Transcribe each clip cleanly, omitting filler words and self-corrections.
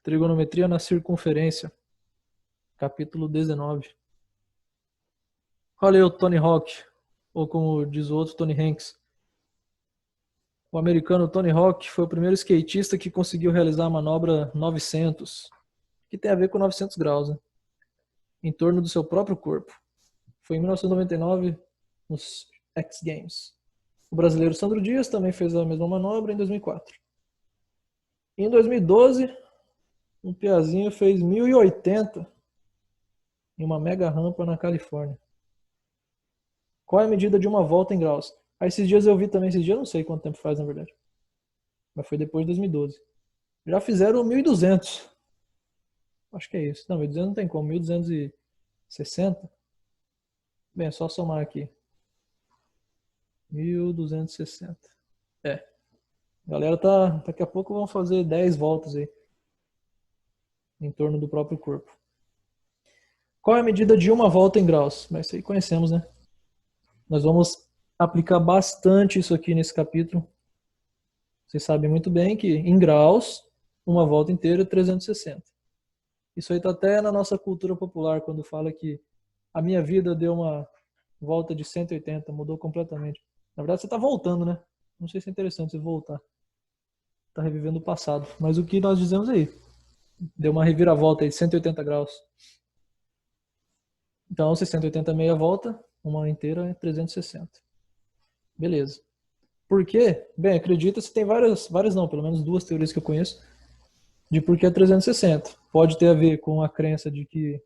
Trigonometria na circunferência. Capítulo 19. Olha aí o Tony Hawk, ou como diz o outro, Tony Hanks. O americano Tony Hawk foi o primeiro skatista que conseguiu realizar a manobra 900, que tem a ver com 900 graus, né? Em torno do seu próprio corpo. Foi em 1999, nos X Games. O brasileiro Sandro Dias também fez a mesma manobra em 2004. Em 2012, um piazinho fez 1080 em uma mega rampa na Califórnia. Qual é a medida de uma volta em graus? Aí esses dias eu vi também, esses dias eu não sei quanto tempo faz na verdade, mas foi depois de 2012. Já fizeram 1200. Acho que é isso. Não, 1200 não tem como, 1260. Bem, é só somar aqui. 1260. É. Galera, daqui a pouco vão fazer 10 voltas aí em torno do próprio corpo. Qual é a medida de uma volta em graus? Mas isso aí conhecemos, né? Nós vamos aplicar bastante isso aqui nesse capítulo. Vocês sabem muito bem que em graus, uma volta inteira é 360. Isso aí está até na nossa cultura popular, quando fala que a minha vida deu uma volta de 180, mudou completamente. Na verdade, você está voltando, né? Não sei se é interessante você voltar. Está revivendo o passado. Mas o que nós dizemos aí? Deu uma reviravolta aí de 180 graus. Então, 180 meia volta, uma inteira é 360. Beleza. Por quê? Bem, acredita-se, tem várias não, pelo menos duas teorias que eu conheço, de por que é 360. Pode ter a ver com a crença de que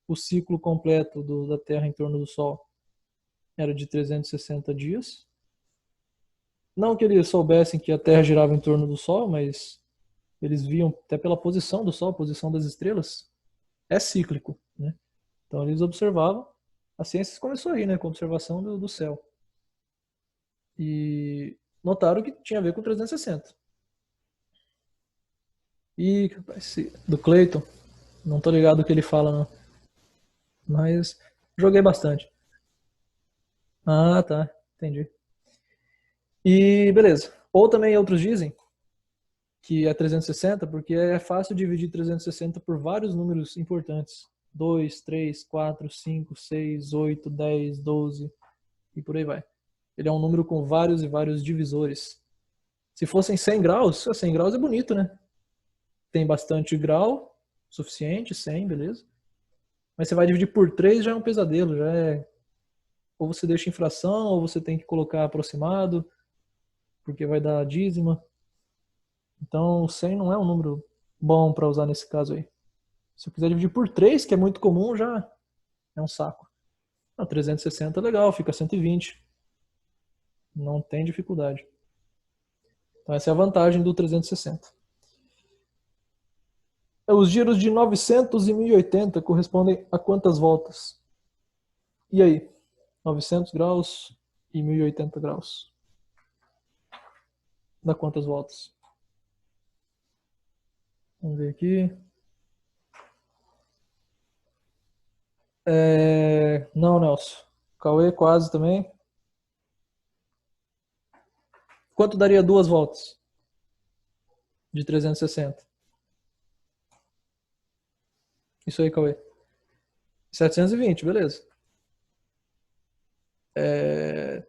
o ciclo completo da Terra em torno do Sol era de 360 dias. Não que eles soubessem que a Terra girava em torno do Sol, mas eles viam até pela posição do Sol, a posição das estrelas, é cíclico, né? Então eles observavam. A ciência começou aí, né, com a observação do céu. E notaram que tinha a ver com 360. E do Clayton, não tô ligado o que ele fala, não. Mas joguei bastante. Ah, tá. Entendi. E beleza. Ou também outros dizem que é 360 porque é fácil dividir 360 por vários números importantes. 2, 3, 4, 5, 6, 8, 10, 12 e por aí vai. Ele é um número com vários e vários divisores. Se fossem 100 graus, 100 graus é bonito, né? Tem bastante grau, suficiente, 100, beleza. Mas você vai dividir por 3 já é um pesadelo, já é... Ou você deixa em fração, ou você tem que colocar aproximado, porque vai dar dízima. Então, 100 não é um número bom para usar nesse caso aí. Se eu quiser dividir por 3, que é muito comum, já é um saco. Não, 360 é legal, fica 120. Não tem dificuldade. Então, essa é a vantagem do 360. Os giros de 900 e 1080 correspondem a quantas voltas? E aí? 900 graus e 1080 graus. Dá quantas voltas? Vamos ver aqui. Não, Nelson. Cauê quase também. Quanto daria duas voltas? De 360. Isso aí, Cauê. 720, beleza.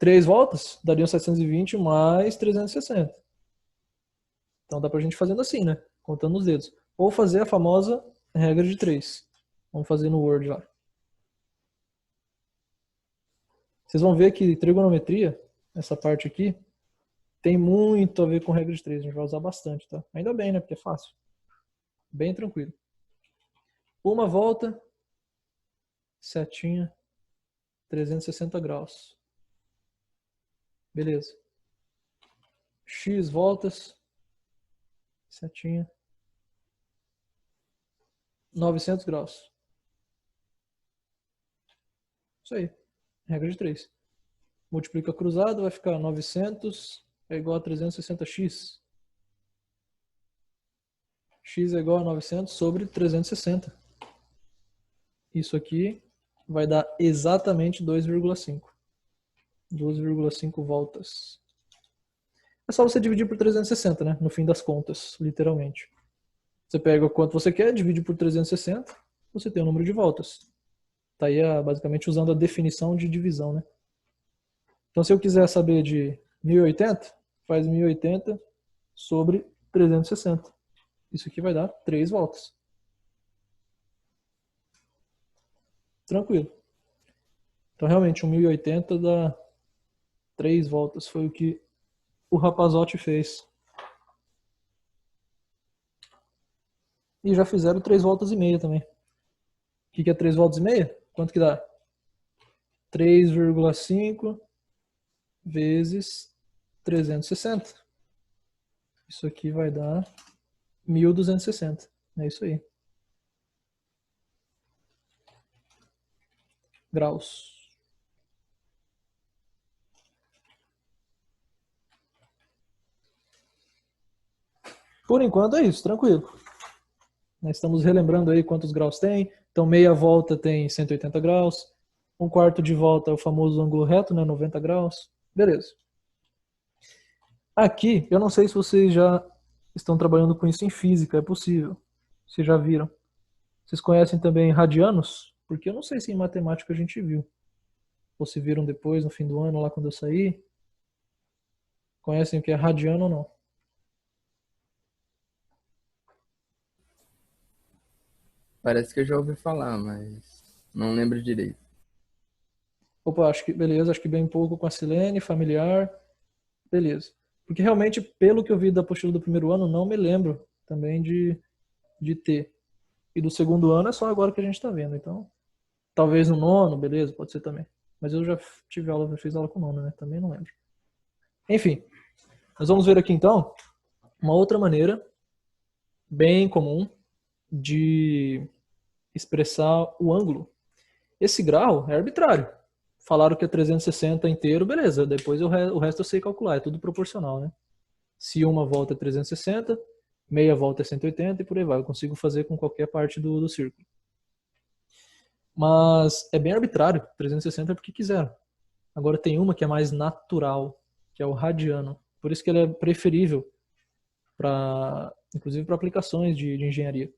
Três voltas dariam 720 mais 360. Então dá pra gente fazendo assim, né? Contando os dedos. Ou fazer a famosa regra de 3. Vamos fazer no Word lá. Vocês vão ver que trigonometria, essa parte aqui, tem muito a ver com regra de 3. A gente vai usar bastante, tá? Ainda bem, né? Porque é fácil. Bem tranquilo. Uma volta, setinha, 360 graus. Beleza. X voltas, setinha, 900 graus. Isso aí. Regra de 3. Multiplica cruzado, vai ficar 900 é igual a 360x. X é igual a 900 sobre 360. Isso aqui vai dar exatamente 2,5. 2,5 voltas. É só você dividir por 360, né? No fim das contas, literalmente. Você pega o quanto você quer, divide por 360, você tem o número de voltas. Tá aí basicamente usando a definição de divisão, né? Então se eu quiser saber de 1080, faz 1080 sobre 360. Isso aqui vai dar 3 voltas. Tranquilo. Então realmente, um 1080 dá 3 voltas. Foi o que o rapazote fez. E já fizeram 3 voltas e meia também. O que é 3 voltas e meia? Quanto que dá? 3,5 vezes 360. Isso aqui vai dar 1260. É isso aí. Graus. Por enquanto é isso, tranquilo. Nós estamos relembrando aí quantos graus tem. Então meia volta tem 180 graus. Um quarto de volta é o famoso ângulo reto, né? 90 graus. Beleza. Aqui, eu não sei se vocês já estão trabalhando com isso em física, é possível. Vocês já viram. Vocês conhecem também radianos? Porque eu não sei se em matemática a gente viu. Ou se viram depois, no fim do ano, lá quando eu saí. Conhecem o que é radiano ou não? Parece que eu já ouvi falar, mas não lembro direito. Opa, acho que beleza, acho que bem pouco com a Silene, familiar, beleza. Porque realmente, pelo que eu vi da apostila do primeiro ano, não me lembro também de ter. E do segundo ano é só agora que a gente está vendo, então talvez no nono, beleza, pode ser também. Mas eu já tive aula, já fiz aula com o nono, né? Também não lembro. Enfim, nós vamos ver aqui então uma outra maneira bem comum de expressar o ângulo. Esse grau é arbitrário. Falaram que é 360 inteiro, beleza. Depois o resto eu sei calcular, é tudo proporcional, né? Se uma volta é 360, meia volta é 180 e por aí vai. Eu consigo fazer com qualquer parte do círculo. Mas é bem arbitrário, 360 é porque quiseram. Agora tem uma que é mais natural, que é o radiano. Por isso que ele é preferível para, inclusive para aplicações de engenharia.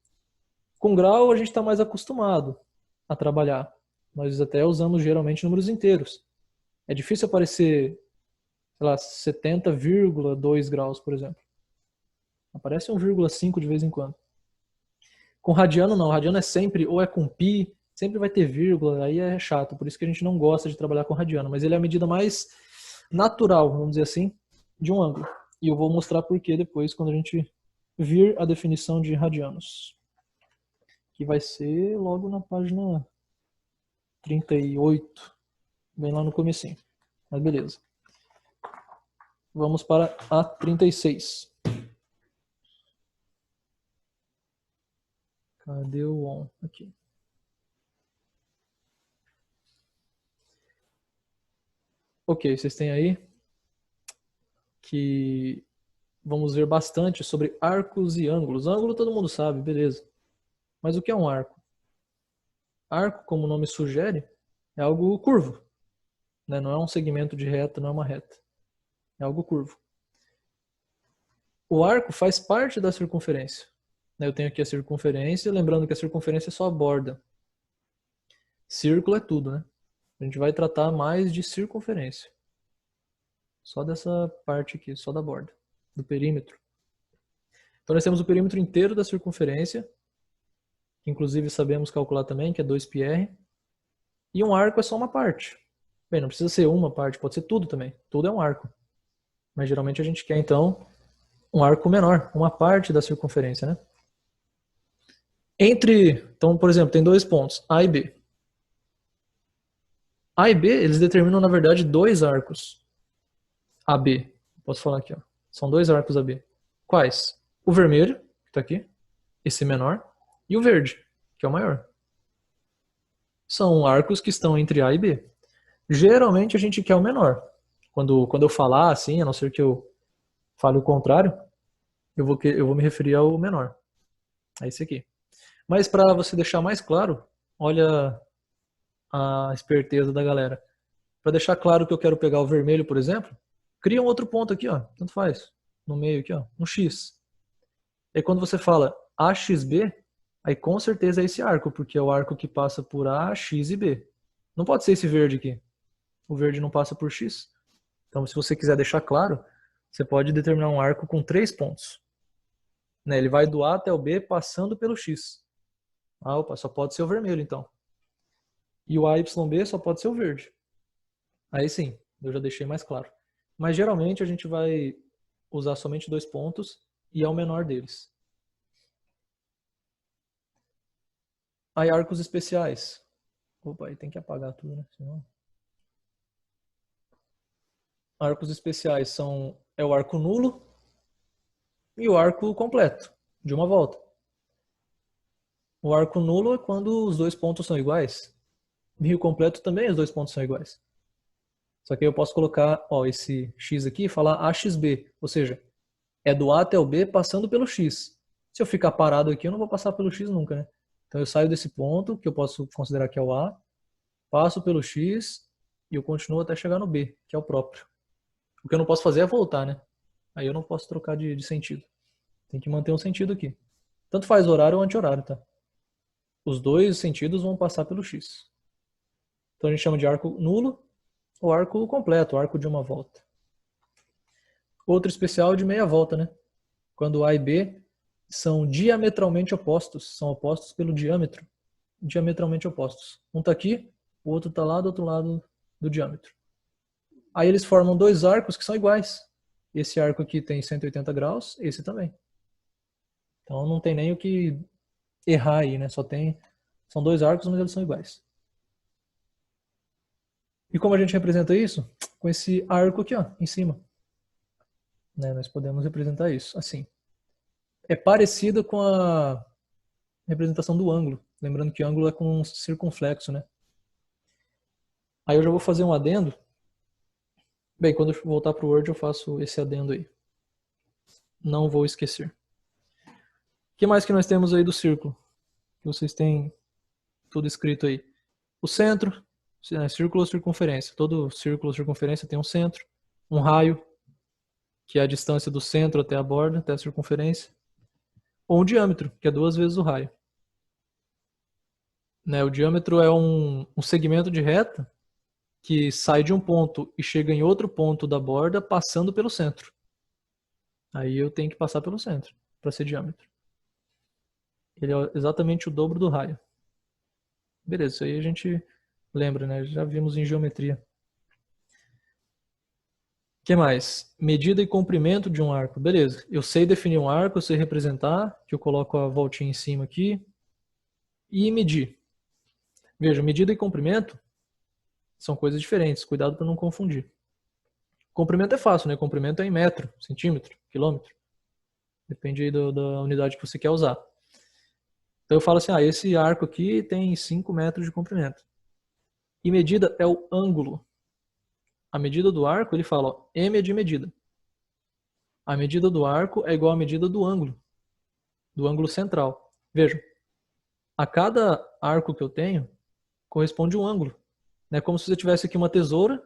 Com grau a gente está mais acostumado a trabalhar. Nós até usamos geralmente números inteiros. É difícil aparecer, sei lá, 70,2 graus, por exemplo. Aparece 1,5 de vez em quando. Com radiano não, radiano é sempre, ou é com pi, sempre vai ter vírgula, aí é chato, por isso que a gente não gosta de trabalhar com radiano, mas ele é a medida mais natural, vamos dizer assim, de um ângulo. E eu vou mostrar por que depois, quando a gente vir a definição de radianos. Que vai ser logo na página 38, bem lá no comecinho. Mas beleza. Vamos para a 36. Cadê o on? Aqui. Ok, vocês têm aí que vamos ver bastante sobre arcos e ângulos. Ângulo todo mundo sabe, beleza. Mas o que é um arco? Arco, como o nome sugere, é algo curvo. Né? Não é um segmento de reta, não é uma reta. É algo curvo. O arco faz parte da circunferência. Eu tenho aqui a circunferência, lembrando que a circunferência é só a borda. Círculo é tudo, né? A gente vai tratar mais de circunferência. Só dessa parte aqui, só da borda, do perímetro. Então nós temos o perímetro inteiro da circunferência, que inclusive sabemos calcular também, que é 2πr. E um arco é só uma parte. Bem, não precisa ser uma parte, pode ser tudo também. Tudo é um arco. Mas geralmente a gente quer então um arco menor, uma parte da circunferência, né? Então, por exemplo, tem dois pontos, A e B. A e B, eles determinam, na verdade, dois arcos. AB. Posso falar aqui, ó. São dois arcos AB. Quais? O vermelho, que está aqui, esse menor, e o verde, que é o maior. São arcos que estão entre A e B. Geralmente a gente quer o menor. Quando eu falar assim, a não ser que eu fale o contrário, eu vou me referir ao menor. É esse aqui. Mas para você deixar mais claro, olha a esperteza da galera. Para deixar claro que eu quero pegar o vermelho, por exemplo, cria um outro ponto aqui, ó, tanto faz, no meio aqui, ó, um X. E quando você fala AXB, aí com certeza é esse arco, porque é o arco que passa por A, X e B. Não pode ser esse verde aqui. O verde não passa por X. Então, se você quiser deixar claro, você pode determinar um arco com 3 pontos. Né? Ele vai do A até o B passando pelo X. Ah, opa, só pode ser o vermelho, então. E o AYB só pode ser o verde. Aí sim, eu já deixei mais claro. Mas geralmente a gente vai usar somente 2 pontos e é o menor deles. Aí arcos especiais. Opa, aí tem que apagar tudo, né? Senão... Arcos especiais é o arco nulo e o arco completo, de uma volta. O arco nulo é quando os 2 pontos são iguais. E o completo também os 2 pontos são iguais. Só que eu posso colocar esse X aqui e falar AXB, ou seja, é do A até o B passando pelo X. Se eu ficar parado aqui, eu não vou passar pelo X nunca, né? Então eu saio desse ponto, que eu posso considerar que é o A, passo pelo X e eu continuo até chegar no B, que é o próprio. O que eu não posso fazer é voltar, né? Aí eu não posso trocar de sentido. Tem que manter um sentido aqui. Tanto faz horário ou anti-horário, tá? Os 2 sentidos vão passar pelo X. Então a gente chama de arco nulo ou arco completo, arco de uma volta. Outro especial de meia volta, né? Quando A e B são diametralmente opostos, são opostos pelo diâmetro, diametralmente opostos. Um está aqui, o outro está lá do outro lado do diâmetro. Aí eles formam 2 arcos que são iguais. Esse arco aqui tem 180 graus, esse também. Então não tem nem o que errar aí, né? São 2 arcos, mas eles são iguais. E como a gente representa isso? Com esse arco aqui, ó, em cima. Né? Nós podemos representar isso assim. É parecido com a representação do ângulo. Lembrando que ângulo é com um circunflexo, né? Aí eu já vou fazer um adendo. Bem, quando eu voltar para o Word eu faço esse adendo aí. Não vou esquecer. O que mais que nós temos aí do círculo? Que vocês têm tudo escrito aí. O centro, círculo ou circunferência. Todo círculo ou circunferência tem um centro. Um raio, que é a distância do centro até a borda, até a circunferência. Ou um diâmetro, que é 2 vezes o raio. Né, o diâmetro é um segmento de reta que sai de um ponto e chega em outro ponto da borda passando pelo centro. Aí eu tenho que passar pelo centro para ser diâmetro. Ele é exatamente o dobro do raio. Beleza, isso aí a gente lembra, né? Já vimos em geometria. O que mais? Medida e comprimento de um arco. Beleza, eu sei definir um arco, eu sei representar, que eu coloco a voltinha em cima aqui. E medir. Veja, medida e comprimento são coisas diferentes, cuidado para não confundir. Comprimento é fácil, né? Comprimento é em metro, centímetro, quilômetro. Depende aí da unidade que você quer usar. Então eu falo assim, esse arco aqui tem 5 metros de comprimento. E medida é o ângulo. A medida do arco, ele fala, M é de medida. A medida do arco é igual à medida do ângulo central. Veja, a cada arco que eu tenho, corresponde um ângulo. É como se você tivesse aqui uma tesoura,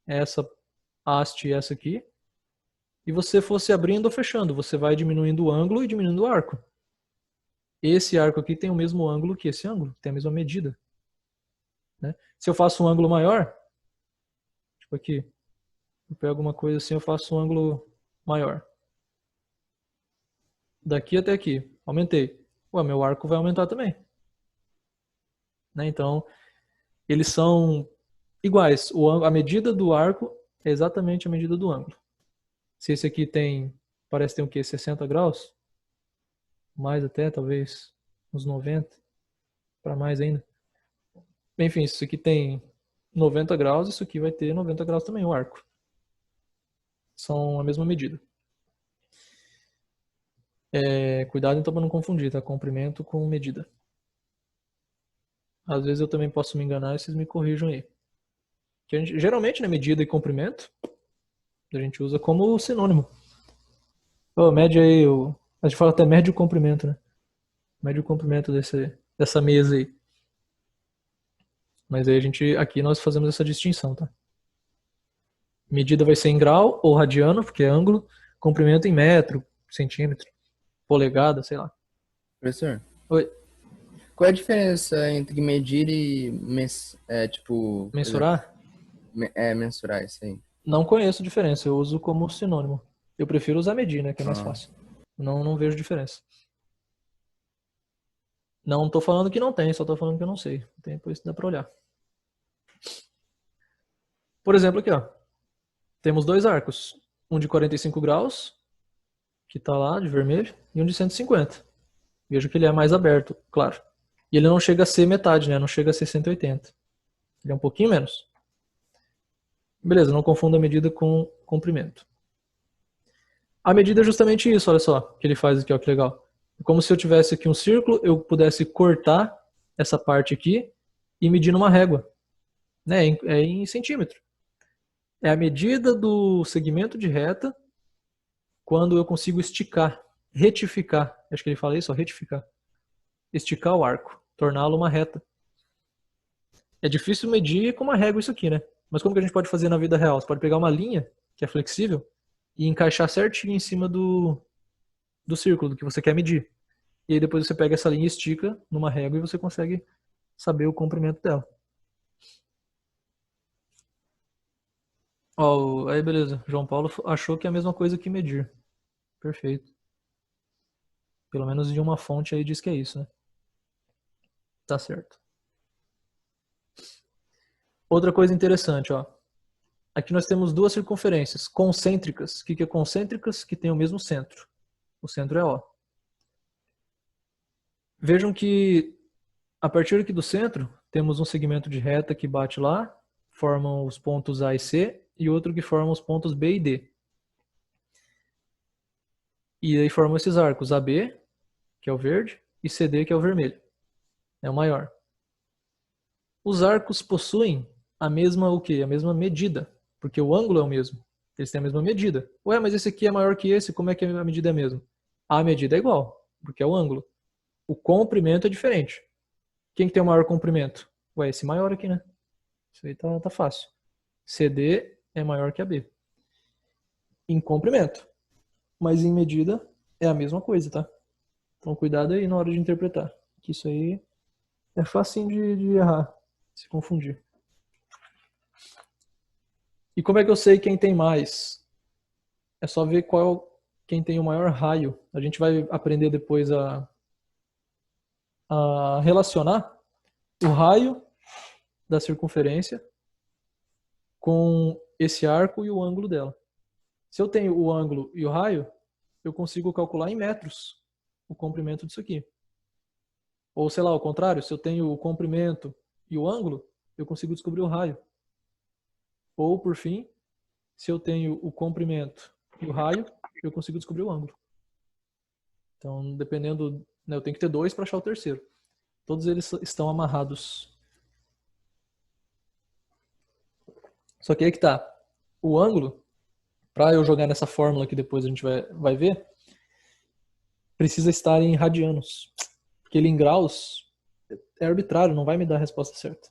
essa haste e essa aqui, e você fosse abrindo ou fechando. Você vai diminuindo o ângulo e diminuindo o arco. Esse arco aqui tem o mesmo ângulo que esse ângulo, tem a mesma medida. Né? Se eu faço um ângulo maior, tipo aqui, eu pego uma coisa assim, eu faço um ângulo maior. Daqui até aqui, aumentei. Ué, meu arco vai aumentar também. Né? Então, eles são iguais. A medida do arco é exatamente a medida do ângulo. Se esse aqui parece ter o quê? 60 graus? Mais até, talvez uns 90, para mais ainda. Enfim, se isso aqui tem 90 graus, isso aqui vai ter 90 graus também, o arco. São a mesma medida. Cuidado então para não confundir, tá? Comprimento com medida. Às vezes eu também posso me enganar e vocês me corrijam aí. Geralmente, né, medida e comprimento, a gente usa como sinônimo. Mede aí, a gente fala até mede o comprimento, né? Mede o comprimento dessa mesa aí. Mas aí aqui nós fazemos essa distinção, tá? Medida vai ser em grau ou radiano, porque é ângulo. Comprimento em metro, centímetro, polegada, sei lá. Professor, Oi, qual é a diferença entre medir e, tipo, por exemplo, mensurar? mensurar isso aí? Não conheço diferença, eu uso como sinônimo. Eu prefiro usar medir, né, que é mais Ah, fácil. Não vejo diferença. Não tô falando que não tem, só tô falando que eu não sei. Tem, depois dá pra olhar. Por exemplo, aqui, ó. Temos dois arcos. Um de 45 graus, que tá lá, de vermelho, e um de 150. Vejo que ele é mais aberto, claro. E ele não chega a ser metade, né? Não chega a ser 180. Ele é um pouquinho menos. Beleza, não confunda a medida com comprimento. A medida é justamente isso, olha só, que ele faz aqui, ó, que legal. É como se eu tivesse aqui um círculo, eu pudesse cortar essa parte aqui e medir numa régua, né? É em centímetro. É a medida do segmento de reta quando eu consigo esticar, retificar. Acho que ele fala isso, ó, retificar. Esticar o arco, torná-lo uma reta. É difícil medir com uma régua isso aqui, né? Mas como que a gente pode fazer na vida real? Você pode pegar uma linha que é flexível e encaixar certinho em cima do círculo do que você quer medir. E aí depois você pega essa linha e estica numa régua e você consegue saber o comprimento dela. Ó, aí beleza. João Paulo achou que é a mesma coisa que medir. Perfeito. Pelo menos de uma fonte aí diz que é isso, né? Tá certo. Outra coisa interessante, ó. Aqui nós temos duas circunferências concêntricas. O que é concêntricas? Que tem o mesmo centro. O centro é O. Vejam que a partir aqui do centro, temos um segmento de reta que bate lá, formam os pontos A e C, e outro que forma os pontos B e D. E aí formam esses arcos AB, que é o verde, e CD, que é o vermelho. É o maior. Os arcos possuem a mesma o quê? A mesma medida, porque o ângulo é o mesmo. Eles têm a mesma medida. Ué, mas esse aqui é maior que esse, como é que a medida é a mesma? A medida é igual, porque é o ângulo. O comprimento é diferente. Quem que tem o maior comprimento? Ué, esse maior aqui, né? Isso aí tá fácil. CD é maior que a B. Em comprimento. Mas em medida é a mesma coisa, tá? Então cuidado aí na hora de interpretar. Que isso aí é facinho de errar, se confundir. E como é que eu sei quem tem mais? É só ver quem tem o maior raio. A gente vai aprender depois a relacionar o raio da circunferência com esse arco e o ângulo dela. Se eu tenho o ângulo e o raio, eu consigo calcular em metros o comprimento disso aqui. Ou sei lá, ao contrário, se eu tenho o comprimento e o ângulo, eu consigo descobrir o raio. Ou, por fim, se eu tenho o comprimento e o raio, eu consigo descobrir o ângulo. Então, dependendo, né, eu tenho que ter dois para achar o terceiro. Todos eles estão amarrados. Só que aí que tá. O ângulo, para eu jogar nessa fórmula que depois a gente vai ver, precisa estar em radianos. Porque ele em graus é arbitrário, não vai me dar a resposta certa.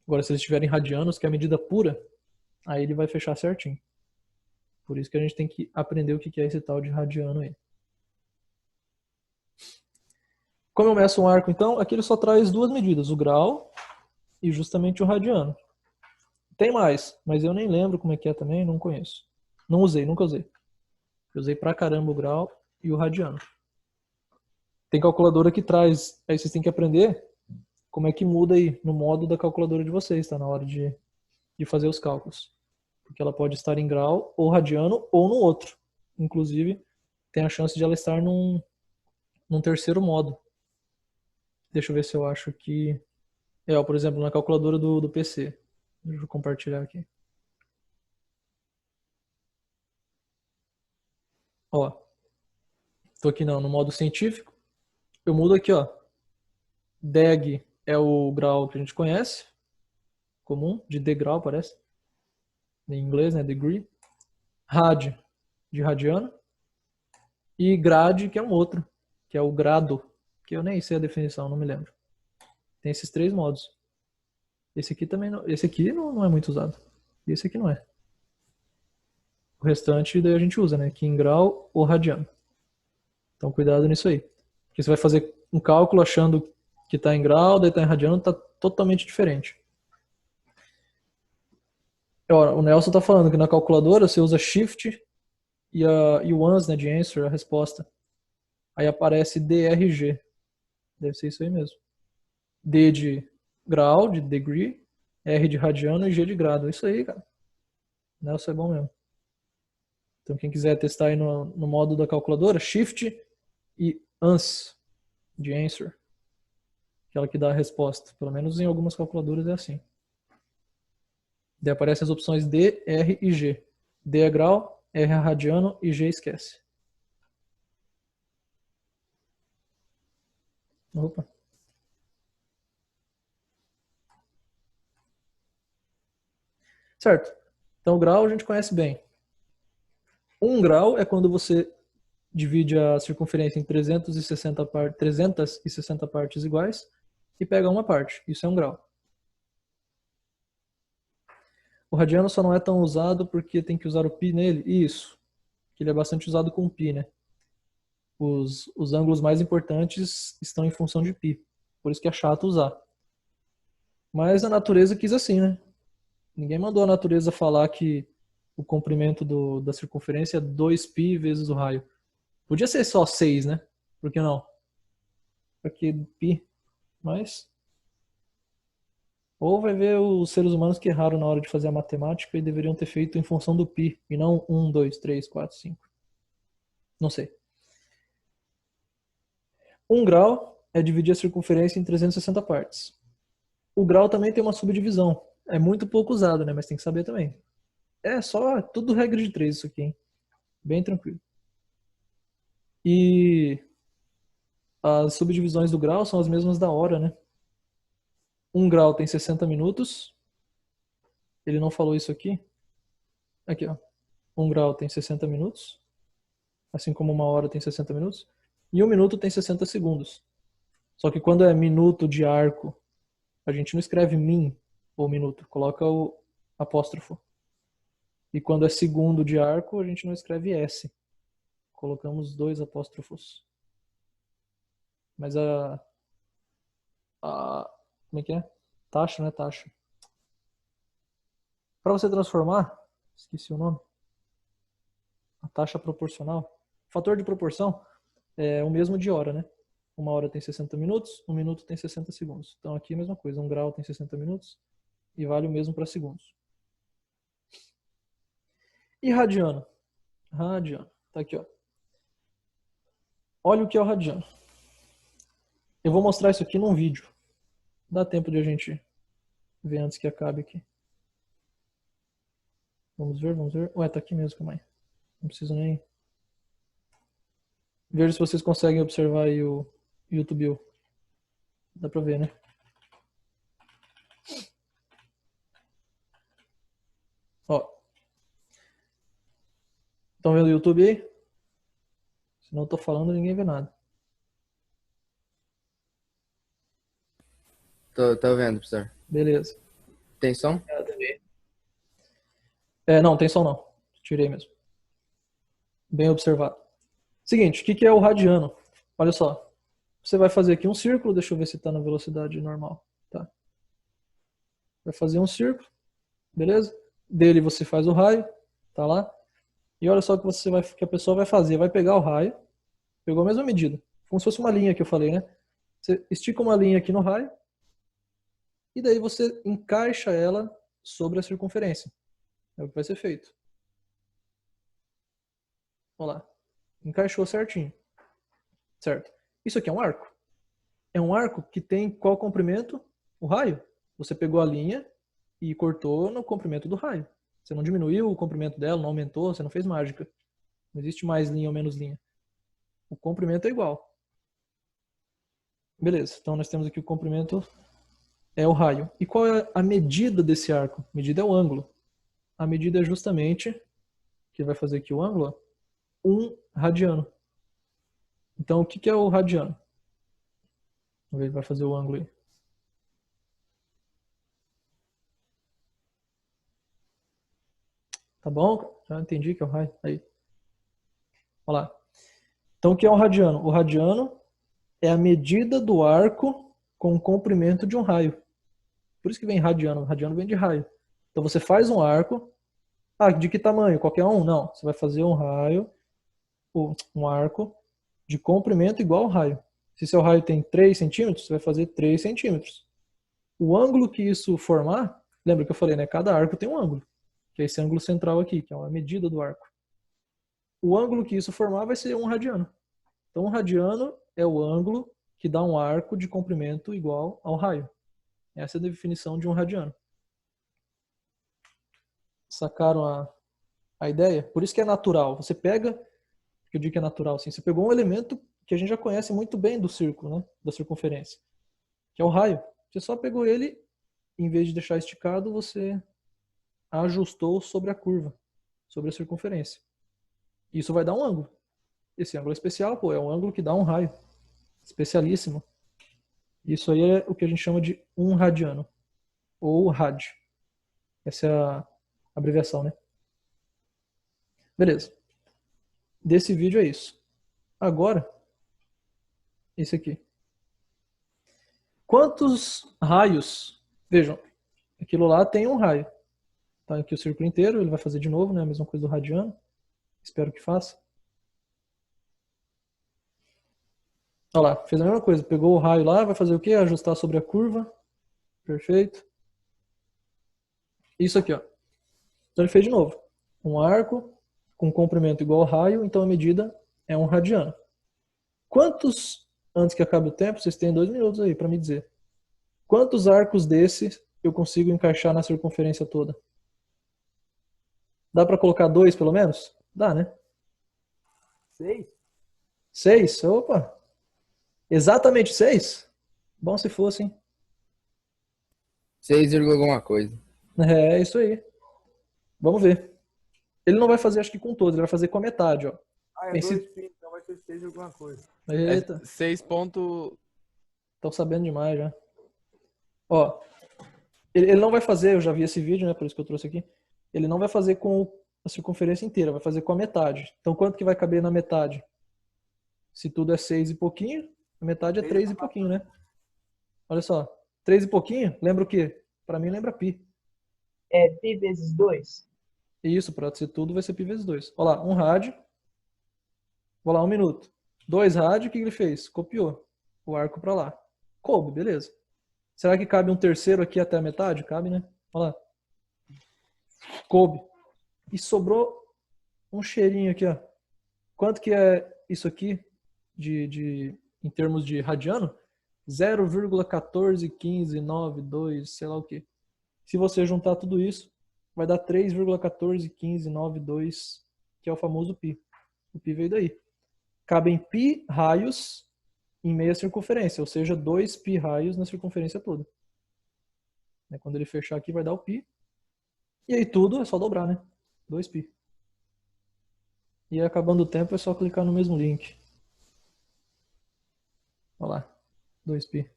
Agora, se eles estiverem em radianos, que é a medida pura, aí ele vai fechar certinho. Por isso que a gente tem que aprender o que é esse tal de radiano aí. Como eu meço um arco, então, aqui ele só traz duas medidas, o grau e justamente o radiano. Tem mais, mas eu nem lembro como é que é também, não conheço. Não usei, nunca usei. Eu usei pra caramba o grau e o radiano. Tem calculadora que traz, aí vocês têm que aprender como é que muda aí no modo da calculadora de vocês, tá? Na hora de fazer os cálculos. Porque ela pode estar em grau ou radiano ou no outro. Inclusive, tem a chance de ela estar num terceiro modo. Deixa eu ver se eu acho que. Ó, por exemplo, na calculadora do PC. Deixa eu compartilhar aqui. Ó, tô aqui no modo científico. Eu mudo aqui, ó. Deg é o grau que a gente conhece, comum, de degrau, parece. Em inglês, né? Degree. Rad, de radiano. E grade, que é um outro, que é o grado, que eu nem sei a definição, não me lembro. Tem esses três modos. Esse aqui também não, esse aqui não é muito usado. E esse aqui não é. O restante daí a gente usa, né? Aqui em grau ou radiano. Então cuidado nisso aí. Porque você vai fazer um cálculo achando que está em grau, daí está em radiano, está totalmente diferente. Ora, o Nelson está falando que na calculadora você usa Shift e o ones, né, de answer, a resposta. Aí aparece DRG. Deve ser isso aí mesmo. D de grau, de degree, R de radiano e G de grado. É isso aí, cara. Nelson é bom mesmo. Então quem quiser testar aí no modo da calculadora, Shift e ans de answer. Aquela que dá a resposta. Pelo menos em algumas calculadoras é assim. Daí aparecem as opções D, R e G. D é grau, R é radiano e G esquece. Opa. Certo. Então o grau a gente conhece bem. 1 grau é quando você divide a circunferência em 360 partes iguais e pega uma parte. Isso é 1 grau. O radiano só não é tão usado porque tem que usar o π nele. Isso. Que ele é bastante usado com π, né? Os ângulos mais importantes estão em função de π. Por isso que é chato usar. Mas a natureza quis assim, né? Ninguém mandou a natureza falar que o comprimento da circunferência é 2π vezes o raio. Podia ser só 6, né? Por que não? Porque π. Mas... Ou vai ver os seres humanos que erraram na hora de fazer a matemática e deveriam ter feito em função do π, e não 1, 2, 3, 4, 5. Não sei. 1 grau é dividir a circunferência em 360 partes. O grau também tem uma subdivisão. É muito pouco usado, né? Mas tem que saber também. É só tudo regra de 3 isso aqui, hein? Bem tranquilo. E as subdivisões do grau são as mesmas da hora, né? 1 grau tem 60 minutos. Ele não falou isso aqui. Aqui, ó. 1 grau tem 60 minutos. Assim como 1 hora tem 60 minutos. E 1 minuto tem 60 segundos. Só que quando é minuto de arco, a gente não escreve min ou minuto, coloca o apóstrofo. E quando é segundo de arco, a gente não escreve S. Colocamos 2 apóstrofos. Mas como é que é? Taxa, não é taxa. Para você transformar, esqueci o nome, a taxa proporcional, o fator de proporção é o mesmo de hora, né? 1 hora tem 60 minutos, 1 minuto tem 60 segundos. Então aqui é a mesma coisa, 1 grau tem 60 minutos e vale o mesmo para segundos. E radiano? Radiano, tá aqui, ó. Olha o que é o radiano. Eu vou mostrar isso aqui num vídeo. Dá tempo de a gente ver antes que acabe aqui. Vamos ver, vamos ver. Ué, tá aqui mesmo, calma aí. Não preciso nem... Veja se vocês conseguem observar aí o YouTube. Dá pra ver, né? Ó. Estão vendo o YouTube aí? Se não tô falando, ninguém vê nada. Tô vendo, professor. Beleza. Tem som? Não, tem som não. Tirei mesmo. Bem observado. Seguinte, o que é o radiano? Olha só. Você vai fazer aqui um círculo, deixa eu ver se está na velocidade normal. Tá. Vai fazer um círculo, beleza? Dele você faz o raio, tá lá. E olha só que a pessoa vai fazer. Vai pegar o raio, pegou a mesma medida. Como se fosse uma linha que eu falei, né? Você estica uma linha aqui no raio, e daí você encaixa ela sobre a circunferência. É o que vai ser feito. Olha lá. Encaixou certinho. Certo. Isso aqui é um arco. É um arco que tem qual comprimento? O raio. Você pegou a linha e cortou no comprimento do raio. Você não diminuiu o comprimento dela, não aumentou, você não fez mágica. Não existe mais linha ou menos linha. O comprimento é igual. Beleza, então nós temos aqui o comprimento é o raio. E qual é a medida desse arco? A medida é o ângulo. A medida é justamente, que vai fazer aqui o ângulo, 1 radiano. Então o que é o radiano? Vamos ver, vai fazer o ângulo aí. Tá bom? Já entendi que é o raio. Aí. Olha lá. Então o que é um radiano? O radiano é a medida do arco com o comprimento de um raio. Por isso que vem radiano. Radiano vem de raio. Então você faz um arco. Ah, de que tamanho? Qualquer um? Não. Você vai fazer um raio, um arco de comprimento igual ao raio. Se seu raio tem 3 centímetros, você vai fazer 3 centímetros. O ângulo que isso formar, lembra que eu falei, né? Cada arco tem um ângulo, que é esse ângulo central aqui, que é a medida do arco. O ângulo que isso formar vai ser um radiano. Então, um radiano é o ângulo que dá um arco de comprimento igual ao raio. Essa é a definição de um radiano. Sacaram a ideia? Por isso que é natural. Você pega, que eu digo que é natural, assim, você pegou um elemento que a gente já conhece muito bem do círculo, né? Da circunferência, que é o raio. Você só pegou ele, em vez de deixar esticado, você ajustou sobre a curva, sobre a circunferência. Isso vai dar um ângulo. Esse ângulo é especial, pô, é um ângulo que dá um raio. Especialíssimo. Isso aí é o que a gente chama de um radiano. Ou rad. Essa é a abreviação, né? Beleza. Desse vídeo é isso. Agora, esse aqui. Quantos raios? Vejam, aquilo lá tem um raio. Tá aqui o círculo inteiro, ele vai fazer de novo, né? A mesma coisa do radiano. Espero que faça. Olha lá, fez a mesma coisa. Pegou o raio lá, vai fazer o quê? Ajustar sobre a curva. Perfeito. Isso aqui, ó. Então ele fez de novo. Um arco com comprimento igual ao raio, então a medida é um radiano. Quantos, antes que acabe o tempo, vocês têm 2 minutos aí para me dizer. Quantos arcos desses eu consigo encaixar na circunferência toda? Dá para colocar 2 pelo menos? Dá, né? 6? 6? Opa! Exatamente 6? Bom se fosse, hein? 6, alguma coisa. É isso aí. Vamos ver. Ele não vai fazer, acho que com todos, ele vai fazer com a metade, ó. Ah, é Bem, 2 pi, então vai ser 6 alguma coisa. Eita, É 6 ponto... estão sabendo demais já. Ó, ele não vai fazer, eu já vi esse vídeo, né, por isso que eu trouxe aqui. Ele não vai fazer com a circunferência inteira, vai fazer com a metade. Então quanto que vai caber na metade? Se tudo é 6 e pouquinho, a metade é 3 e pouquinho, né? Olha só, 3 e pouquinho, lembra o quê? Pra mim lembra pi. É pi vezes 2? Isso, para ser tudo vai ser pi vezes 2. Olha lá, 1 rádio. Vou lá, 1 minuto. 2 rádio, o que ele fez? Copiou o arco para lá. Coube, beleza. Será que cabe um terceiro aqui até a metade? Cabe, né? Olha lá. Coube. E sobrou um cheirinho aqui, ó. Quanto que é isso aqui em termos de radiano? 0,14159,2, sei lá o que. Se você juntar tudo isso, vai dar 3,14159,2, que é o famoso pi. O pi veio daí. Cabem pi raios em meia circunferência, ou seja, 2 pi raios na circunferência toda. Quando ele fechar aqui vai dar o pi. E aí tudo é só dobrar, né? 2 pi. E aí, acabando o tempo é só clicar no mesmo link. Olha lá, 2 pi.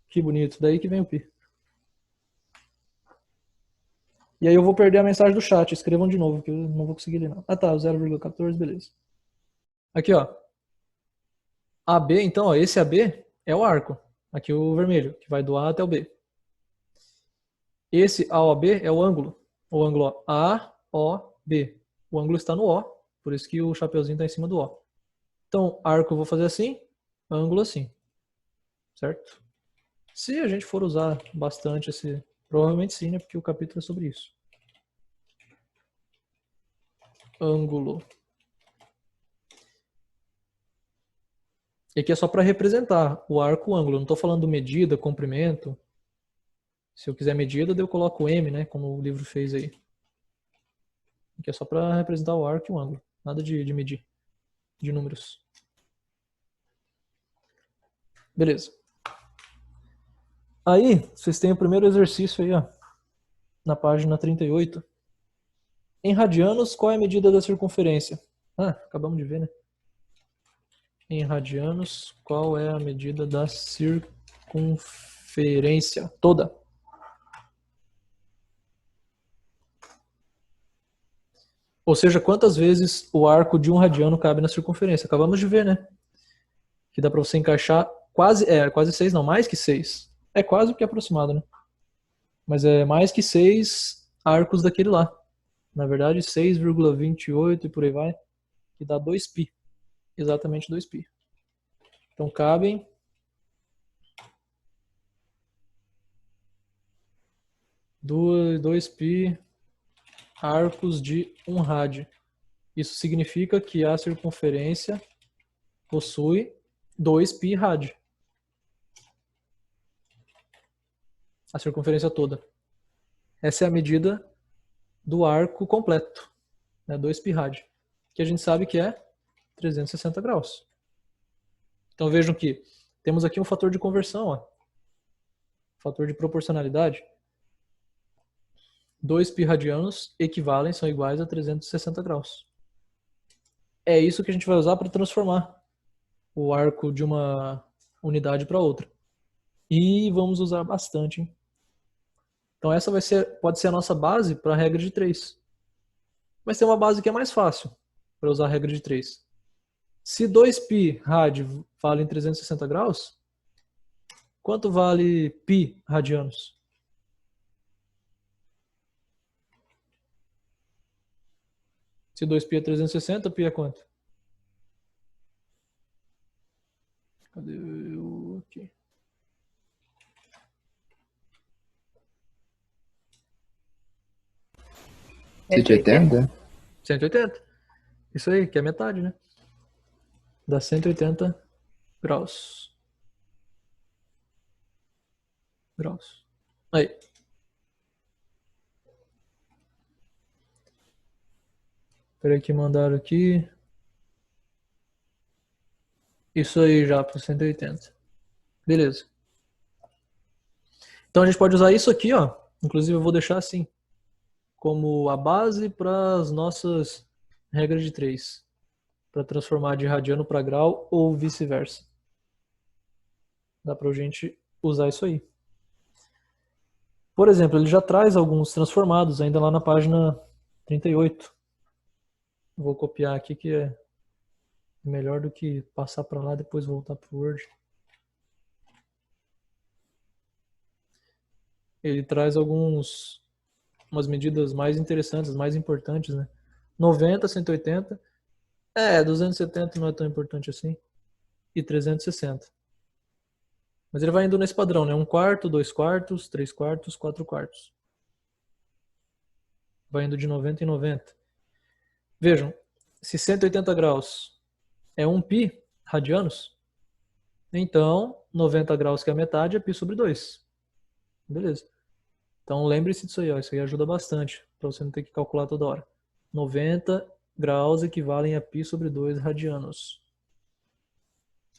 Que bonito, daí que vem o pi. E aí eu vou perder a mensagem do chat, escrevam de novo, que eu não vou conseguir ler não. Ah tá, o 0,14, beleza. Aqui ó, AB, então ó, esse AB é o arco, aqui o vermelho, que vai do A até o B. Esse AOB é o ângulo ó, AOB. O ângulo está no O, por isso que o chapeuzinho está em cima do O. Então, arco eu vou fazer assim, ângulo assim, certo? Se a gente for usar bastante esse... Provavelmente sim, né? Porque o capítulo é sobre isso. Ângulo. E aqui é só para representar o arco, o ângulo. Eu não estou falando medida, comprimento. Se eu quiser medida, eu coloco M, né? Como o livro fez aí. Aqui é só para representar o arco e o ângulo. Nada de medir. De números. Beleza. Aí, vocês têm o primeiro exercício aí, ó, na página 38. Em radianos, qual é a medida da circunferência? Ah, acabamos de ver, né? Em radianos, qual é a medida da circunferência toda? Ou seja, quantas vezes o arco de um radiano cabe na circunferência? Acabamos de ver, né? que dá para você encaixar quase 6 não, mais que 6. É quase o que é aproximado, né? Mas é mais que 6 arcos daquele lá. Na verdade, 6,28 e por aí vai, que dá 2π. Exatamente 2π. Então cabem 2π arcos de 1 rádio. Isso significa que a circunferência possui 2π rádio. A circunferência toda. Essa é a medida do arco completo, né? 2π rádio, que a gente sabe que é 360 graus. Então vejam que temos aqui um fator de conversão, ó. Fator de proporcionalidade. 2π radianos equivalem, são iguais a 360 graus. É isso que a gente vai usar para transformar o arco de uma unidade para outra. E vamos usar bastante, hein? Então essa pode ser a nossa base para a regra de 3. Mas tem uma base que é mais fácil para usar a regra de 3. Se 2π rádio vale 360 graus, quanto vale π radianos? Se 2π é 360, π é quanto? Cadê eu aqui? É 180? 180. Isso aí, que é metade, né? Dá 180 graus. Aí. Espera aí que mandaram aqui. Isso aí já para 180. Beleza. Então a gente pode usar isso aqui, ó. Inclusive eu vou deixar assim, como a base para as nossas regras de 3. Para transformar de radiano para grau ou vice-versa. Dá pra gente usar isso aí. Por exemplo, ele já traz alguns transformados ainda lá na página 38. Vou copiar aqui que é melhor do que passar para lá e depois voltar para o Word. Ele traz umas medidas mais interessantes, mais importantes, né? 90, 180. 270 não é tão importante assim. E 360. Mas ele vai indo nesse padrão, né? 1/4, 2/4, 3/4, 4/4. Vai indo de 90 em 90. Vejam, se 180 graus é 1π radianos, então 90 graus, que é a metade, é π sobre 2. Beleza. Então lembre-se disso aí, ó. Isso aí ajuda bastante, para você não ter que calcular toda hora. 90 graus equivalem a π sobre 2 radianos.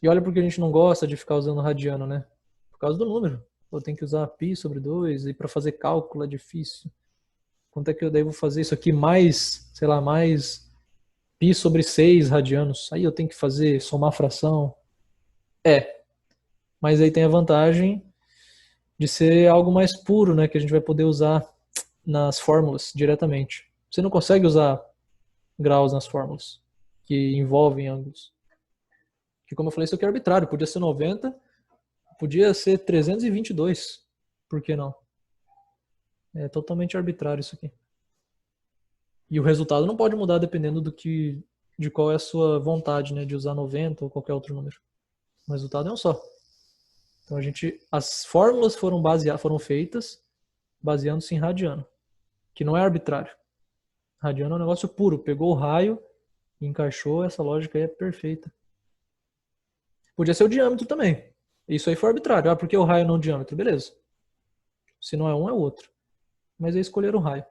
E olha porque a gente não gosta de ficar usando radiano, né? Por causa do número. Eu tenho que usar π sobre 2 e para fazer cálculo é difícil. Quanto é que eu daí vou fazer isso aqui mais, sei lá, mais π sobre 6 radianos? Aí eu tenho que somar fração. Mas aí tem a vantagem de ser algo mais puro, né? Que a gente vai poder usar nas fórmulas diretamente. Você não consegue usar graus nas fórmulas que envolvem ângulos. Que, como eu falei, isso aqui é arbitrário. Podia ser 90, podia ser 322. Por que não? É totalmente arbitrário isso aqui. E o resultado não pode mudar dependendo de qual é a sua vontade, né? De usar 90 ou qualquer outro número. O resultado é um só. Então as fórmulas foram feitas baseando-se em radiano, que não é arbitrário. Radiano é um negócio puro. Pegou o raio e encaixou. Essa lógica aí é perfeita. Podia ser o diâmetro também. Isso aí foi arbitrário. Ah, por que o raio não o diâmetro? Beleza. Se não é um, é o outro. Mas aí escolheram o raio.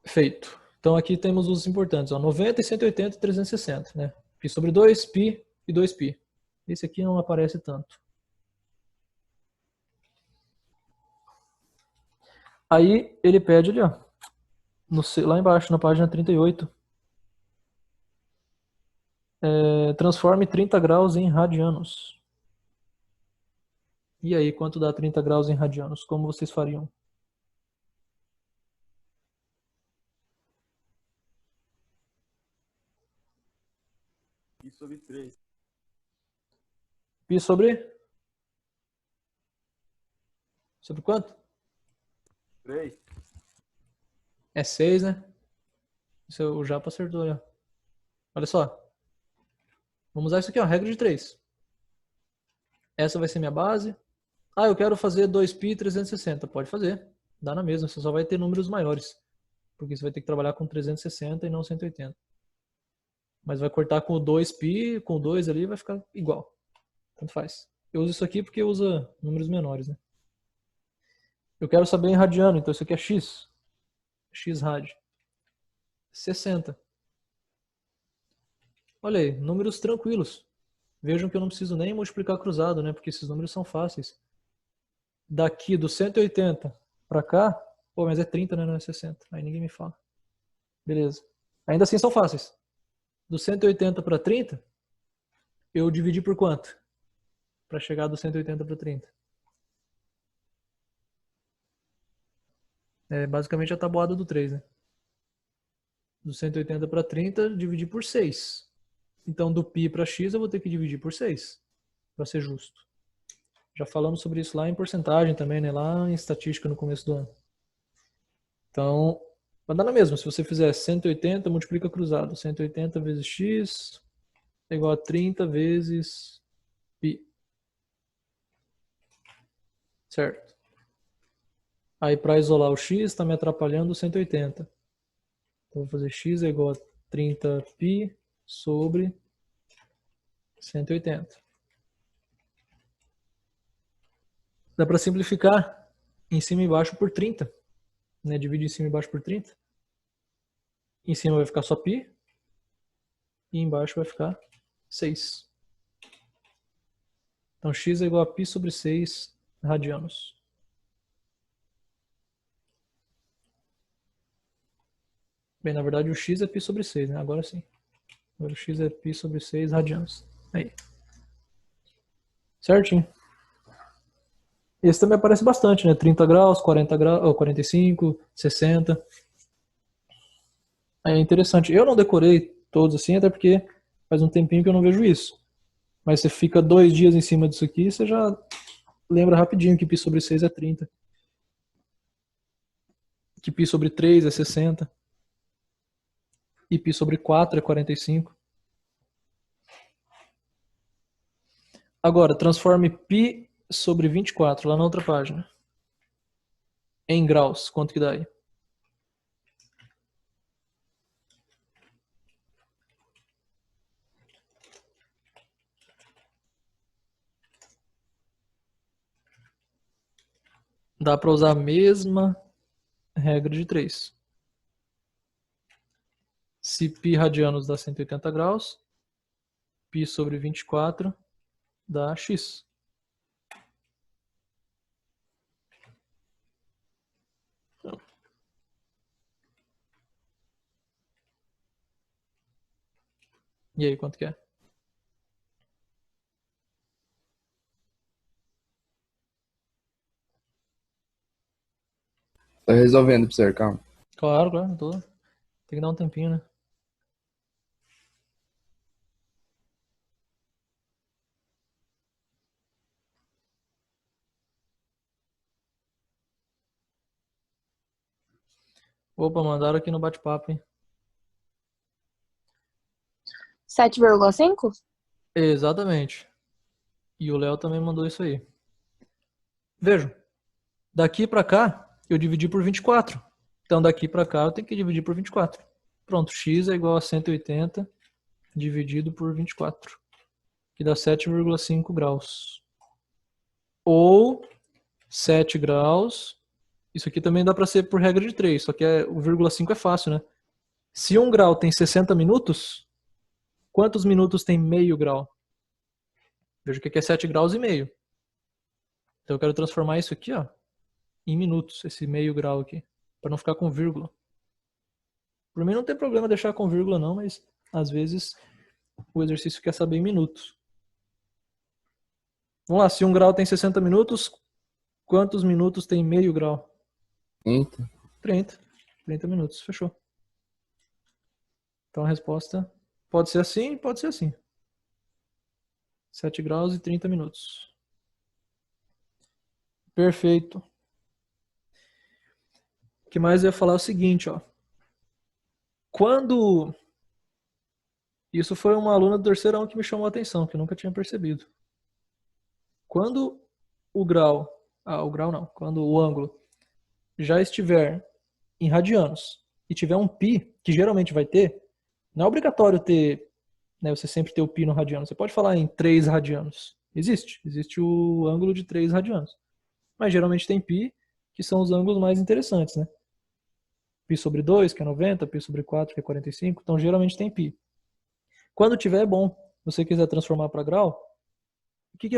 Feito. Então aqui temos os importantes. Ó, 90, 180 e 360. Né? Π sobre 2, π e 2π. Esse aqui não aparece tanto. Aí ele pede ali, ó, lá embaixo, na página 38. Transforme 30 graus em radianos. E aí, quanto dá 30 graus em radianos? Como vocês fariam? sobre 3. Pi sobre? Sobre quanto? 3. É 6, né? Isso o Japa acertou, né? Olha só. Vamos usar isso aqui, ó. Regra de 3. Essa vai ser minha base. Ah, eu quero fazer 2π 360. Pode fazer. Dá na mesma. Você só vai ter números maiores. Porque você vai ter que trabalhar com 360 e não 180. Mas vai cortar com o 2π, com o 2 ali, vai ficar igual. Tanto faz. Eu uso isso aqui porque usa números menores, né? Eu quero saber em radiano, então isso aqui é x. X rad. 60. Olha aí, números tranquilos. Vejam que eu não preciso nem multiplicar cruzado, né? Porque esses números são fáceis. Daqui do 180 para cá, pô, mas é 30, né? Não é 60. Aí ninguém me fala. Beleza. Ainda assim são fáceis. Do 180 para 30, eu dividi por quanto? Para chegar do 180 para 30. É basicamente a tabuada do 3, né? Do 180 para 30, dividir por 6. Então, do π para x, eu vou ter que dividir por 6, para ser justo. Já falamos sobre isso lá em porcentagem também, né? Lá em estatística no começo do ano. Então, vai dar na mesma. Se você fizer 180, multiplica cruzado. 180 vezes x é igual a 30 vezes π. Certo? Aí, para isolar o x, está me atrapalhando o 180. Então, vou fazer x é igual a 30π sobre 180. Dá para simplificar em cima e embaixo por 30. Né? Divide em cima e embaixo por 30. Em cima vai ficar só π. E embaixo vai ficar 6. Então x é igual a π sobre 6 radianos. Bem, na verdade o x é π sobre 6, né? Agora sim. Agora o x é π sobre 6 radianos. Aí. Certinho. Esse também aparece bastante, né? 30 graus, 40 graus, 45, 60. É interessante. Eu não decorei todos assim, até porque faz um tempinho que eu não vejo isso. Mas você fica 2 dias em cima disso aqui, você já lembra rapidinho que π sobre 6 é 30. Que π sobre 3 é 60. E π sobre 4 é 45. Agora, transforme π sobre 24, lá na outra página. Em graus, quanto que dá aí? Dá para usar a mesma regra de 3. Se π radianos dá 180 graus, π sobre 24 dá x. E aí, quanto que é? Tô resolvendo, professor, calma. Claro, claro, tem que dar um tempinho, né? Opa, mandaram aqui no bate-papo, hein? 7,5? Exatamente. E o Léo também mandou isso aí. Vejam, daqui para cá eu dividi por 24. Então daqui para cá eu tenho que dividir por 24. Pronto, x é igual a 180 dividido por 24, que dá 7,5 graus. Ou 7 graus. Isso aqui também dá para ser por regra de 3, só que o vírgula 5 é fácil, né? Se 1 grau tem 60 minutos, quantos minutos tem meio grau? Veja que aqui é 7 graus e meio. Então eu quero transformar isso aqui, ó, em minutos, esse meio grau aqui, para não ficar com vírgula. Por mim não tem problema deixar com vírgula não, mas às vezes o exercício quer saber em minutos. Vamos lá, se 1 grau tem 60 minutos, quantos minutos tem meio grau? 30. 30 minutos, fechou. Então a resposta pode ser assim e pode ser assim. 7 graus e 30 minutos. Perfeito. O que mais eu ia falar é o seguinte, ó. Quando... Isso foi uma aluna do terceirão que me chamou a atenção, que eu nunca tinha percebido. Quando o grau... o grau não. Quando o ângulo já estiver em radianos e tiver um π, que geralmente vai ter, não é obrigatório ter, né, você sempre ter o π no radiano. Você pode falar em 3 radianos. Existe o ângulo de 3 radianos. Mas geralmente tem π, que são os ângulos mais interessantes, né? π sobre 2, que é 90, π sobre 4, que é 45. Então geralmente tem π. Quando tiver, é bom. Se você quiser transformar para grau, o que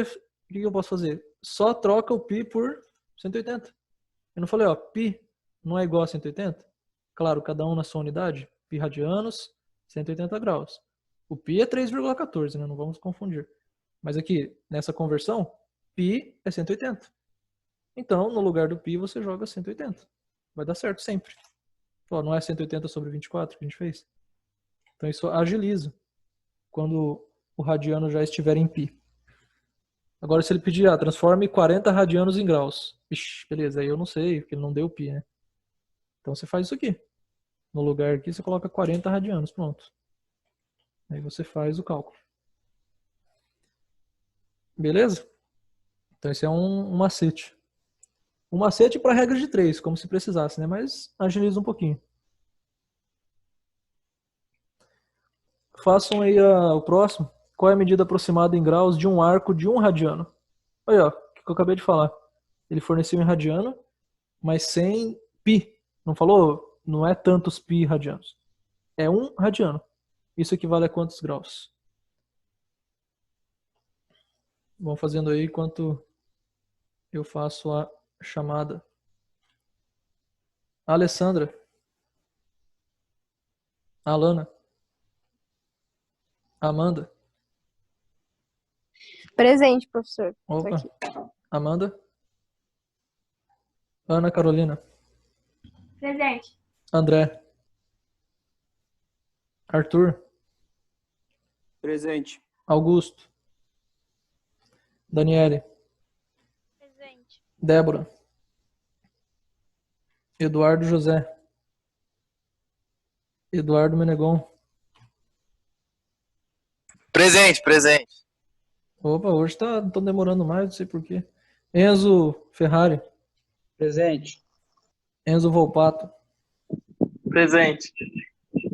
eu posso fazer? Só troca o π por 180. Eu não falei, ó, π não é igual a 180? Claro, cada um na sua unidade. Π radianos, 180 graus. O π é 3,14, né? Não vamos confundir. Mas aqui, nessa conversão, π é 180. Então, no lugar do π, você joga 180. Vai dar certo sempre. Pô, não é 180 sobre 24 que a gente fez? Então isso agiliza quando o radiano já estiver em π. Agora, se ele pedir, transforme 40 radianos em graus. Ixi, beleza, aí eu não sei, porque ele não deu π, né? Então você faz isso aqui. No lugar aqui, você coloca 40 radianos, pronto. Aí você faz o cálculo. Beleza? Então esse é um macete. Um macete para regra de 3, como se precisasse, né? Mas agiliza um pouquinho. Façam aí o próximo. Qual é a medida aproximada em graus de um arco de 1 radiano? Olha, ó, o que eu acabei de falar. Ele forneceu em radiano, mas sem π. Não falou? Não é tantos π radianos. É 1 radiano. Isso equivale a quantos graus? Vão fazendo aí enquanto eu faço a chamada. Alessandra. Alana. Amanda. Presente, professor. Tô Opa. aqui. Amanda. Ana Carolina. Presente. André. Arthur. Presente. Augusto. Daniele. Presente. Débora. Eduardo José. Eduardo Menegon. Presente. Opa, hoje tô demorando mais, não sei porquê. Enzo Ferrari. Presente. Enzo Volpato. Presente.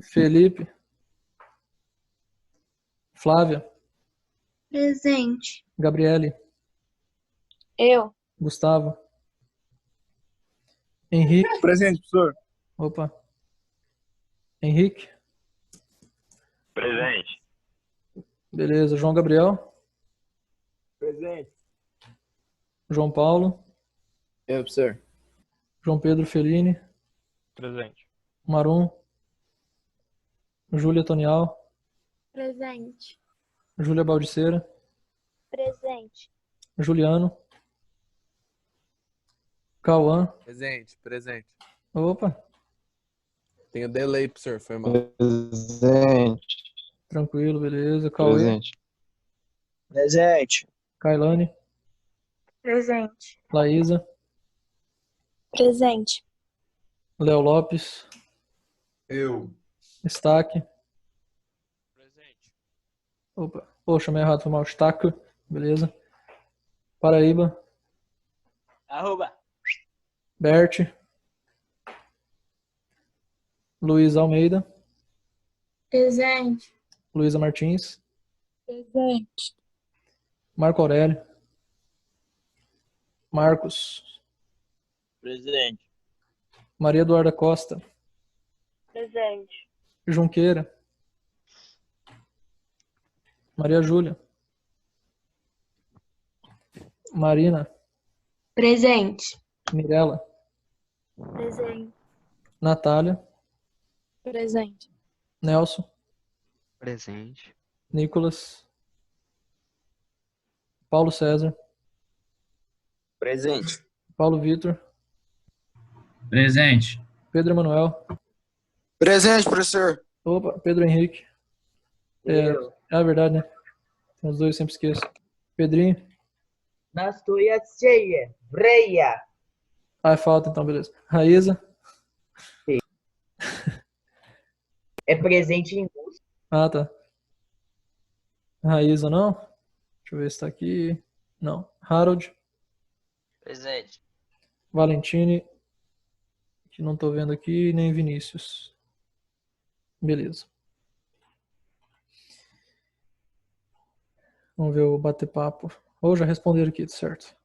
Felipe. Flávia. Presente. Gabriele. Eu. Gustavo. Henrique. Presente, professor. Opa. Henrique. Presente. Beleza. João Gabriel. Presente. João Paulo. Eu, professor. João Pedro Fellini. Presente. Marum. Júlia Tonial. Presente. Júlia Baldiceira. Presente. Juliano. Cauã. Presente. Opa. Tenho delay, professor. Foi mal. Presente. Tranquilo, beleza. Cauê. Presente. Presente. Kailane. Presente. Laísa. Presente. Léo Lopes. Eu. Staque. Presente. Opa. Pô, chamei errado, foi mal. Staque. Beleza. Paraíba. Arroba. Bert. Luiz Almeida. Presente. Luísa Martins. Presente. Marco Aurélio. Marcos. Presente. Maria Eduarda Costa. Presente. Junqueira. Maria Júlia. Marina. Presente. Mirela. Presente. Natália. Presente. Nelson. Presente. Nicolas. Paulo César. Presente. Paulo Vitor. Presente. Pedro Emanuel. Presente, professor. Opa, Pedro Henrique. É a verdade, né? Tem os dois, sempre esqueço. Pedrinho. Nastojaceje. Vreia. Ah, falta então, beleza. Raíza. É presente em russo. Ah, tá. Raíza não. Deixa eu ver se tá aqui. Não. Harold. Presente. Valentine. Que não tô vendo aqui, nem Vinícius. Beleza. Vamos ver o bate-papo. Ou já responderam aqui, certo.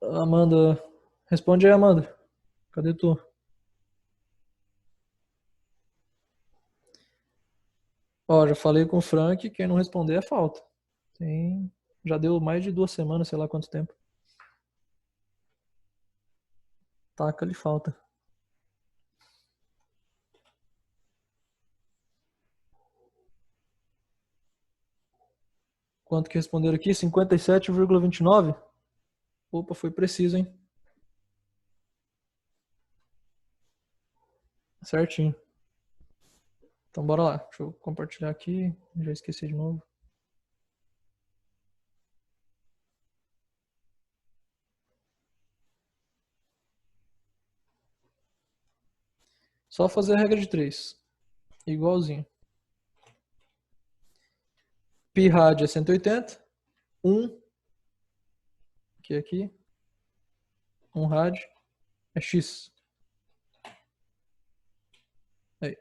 Amanda. Responde aí, Amanda. Cadê tu? Ó, já falei com o Frank, quem não responder é falta. Já deu mais de 2 semanas, sei lá quanto tempo. Taca-lhe falta. Quanto que responderam aqui? 57,29? Opa, foi preciso, hein? Certinho. Então bora lá. Deixa eu compartilhar aqui. Já esqueci de novo. Só fazer a regra de 3. Igualzinho. Pi rádio é 180. 1. Que é aqui. 1 rádio é x. Aí.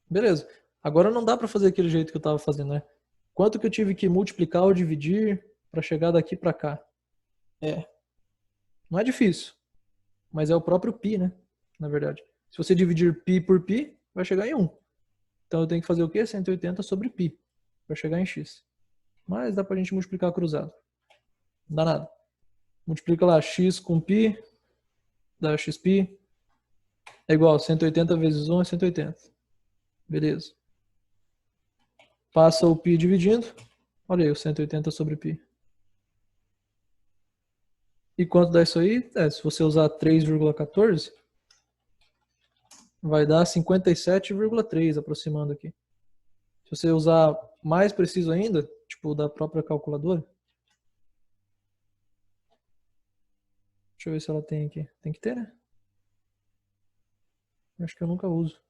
Beleza. Agora não dá para fazer aquele jeito que eu estava fazendo, né? Quanto que eu tive que multiplicar ou dividir para chegar daqui para cá? Não é difícil. Mas é o próprio π, né? Na verdade. Se você dividir π por π, vai chegar em 1. Então eu tenho que fazer o quê? 180 sobre π. Para chegar em x. Mas dá pra gente multiplicar cruzado. Não dá nada. Multiplica lá x com π. Dá xπ. É igual 180 vezes 1 é 180. Beleza. Passa o π dividindo. Olha aí o 180 sobre π. E quanto dá isso aí? Se você usar 3,14, vai dar 57,3 aproximando aqui. Se você usar mais preciso ainda, tipo da própria calculadora. Deixa eu ver se ela tem aqui. Tem que ter, né? Acho que eu nunca uso.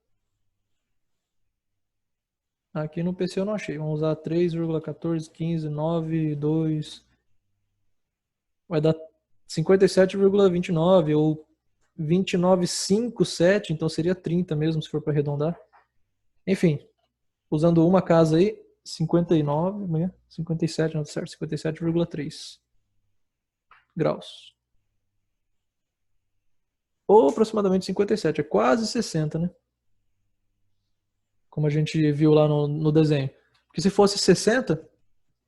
Aqui no PC eu não achei. Vamos usar 3,14, 15, 9, 2. Vai dar 57,29 ou 29,57, então seria 30 mesmo, se for para arredondar. Enfim, usando uma casa aí, 59, 57, não tá certo, 57,3 graus. Ou aproximadamente 57, é quase 60, né? Como a gente viu lá no desenho. Porque se fosse 60,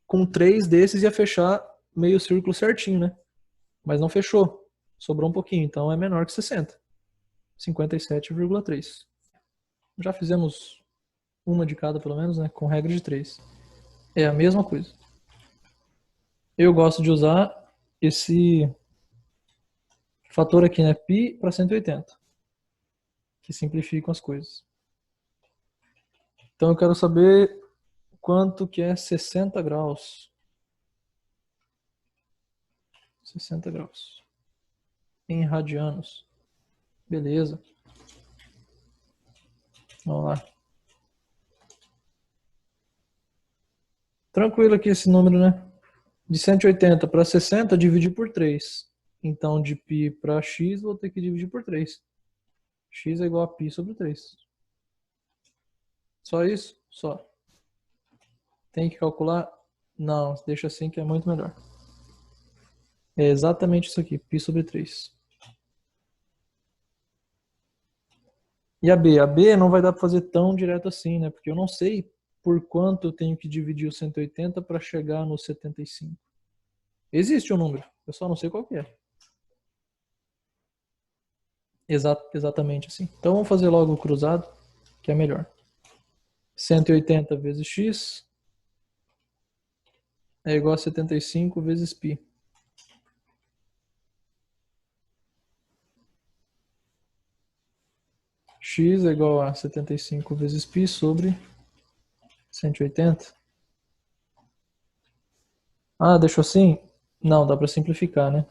com 3 desses ia fechar meio círculo certinho, né? Mas não fechou. Sobrou um pouquinho, então é menor que 60. 57,3. Já fizemos uma de cada, pelo menos, né? Com regra de 3. É a mesma coisa. Eu gosto de usar esse fator aqui, né? Π para 180. Que simplificam as coisas. Então eu quero saber quanto que é 60 graus. 60 graus. Em radianos. Beleza. Vamos lá. Tranquilo aqui esse número, né? De 180 para 60, dividir por 3. Então, de π para x, vou ter que dividir por 3. X é igual a π sobre 3. Só isso? Só. Tem que calcular? Não, deixa assim que é muito melhor. É exatamente isso aqui, π sobre 3. E a B? A B não vai dar para fazer tão direto assim, né? Porque eu não sei por quanto eu tenho que dividir o 180 para chegar no 75. Existe um número, eu só não sei qual que é. Exatamente assim. Então vamos fazer logo o cruzado, que é melhor. 180 vezes x é igual a 75 vezes π. X é igual a 75 vezes π sobre 180. Ah, deixou assim? Não, dá para simplificar, né?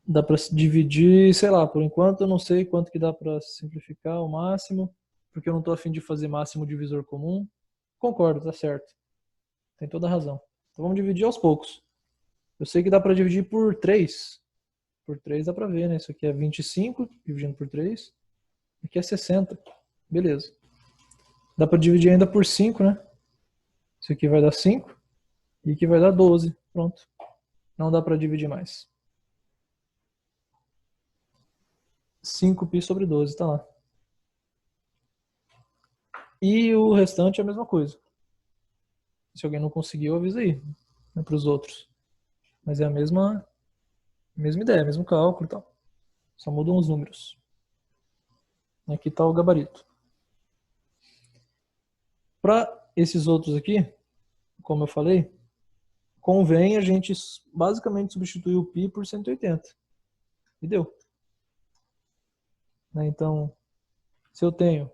Dá para dividir, sei lá, por enquanto eu não sei quanto que dá para simplificar o máximo, porque eu não estou a fim de fazer máximo divisor comum. Concordo, tá certo. Tem toda a razão. Então vamos dividir aos poucos. Eu sei que dá para dividir por 3. Por 3 dá para ver, né? Isso aqui é 25, dividindo por 3. Aqui é 60. Beleza. Dá para dividir ainda por 5, né? Isso aqui vai dar 5. E aqui vai dar 12. Pronto. Não dá para dividir mais. 5π sobre 12, tá lá. E o restante é a mesma coisa. Se alguém não conseguiu, avisa aí, né, para os outros. Mas é a mesma ideia, mesmo cálculo e tal. Só mudam os números. Aqui está o gabarito. Para esses outros aqui, como eu falei, convém a gente basicamente substituir o π por 180. E deu. Né? Então, se eu tenho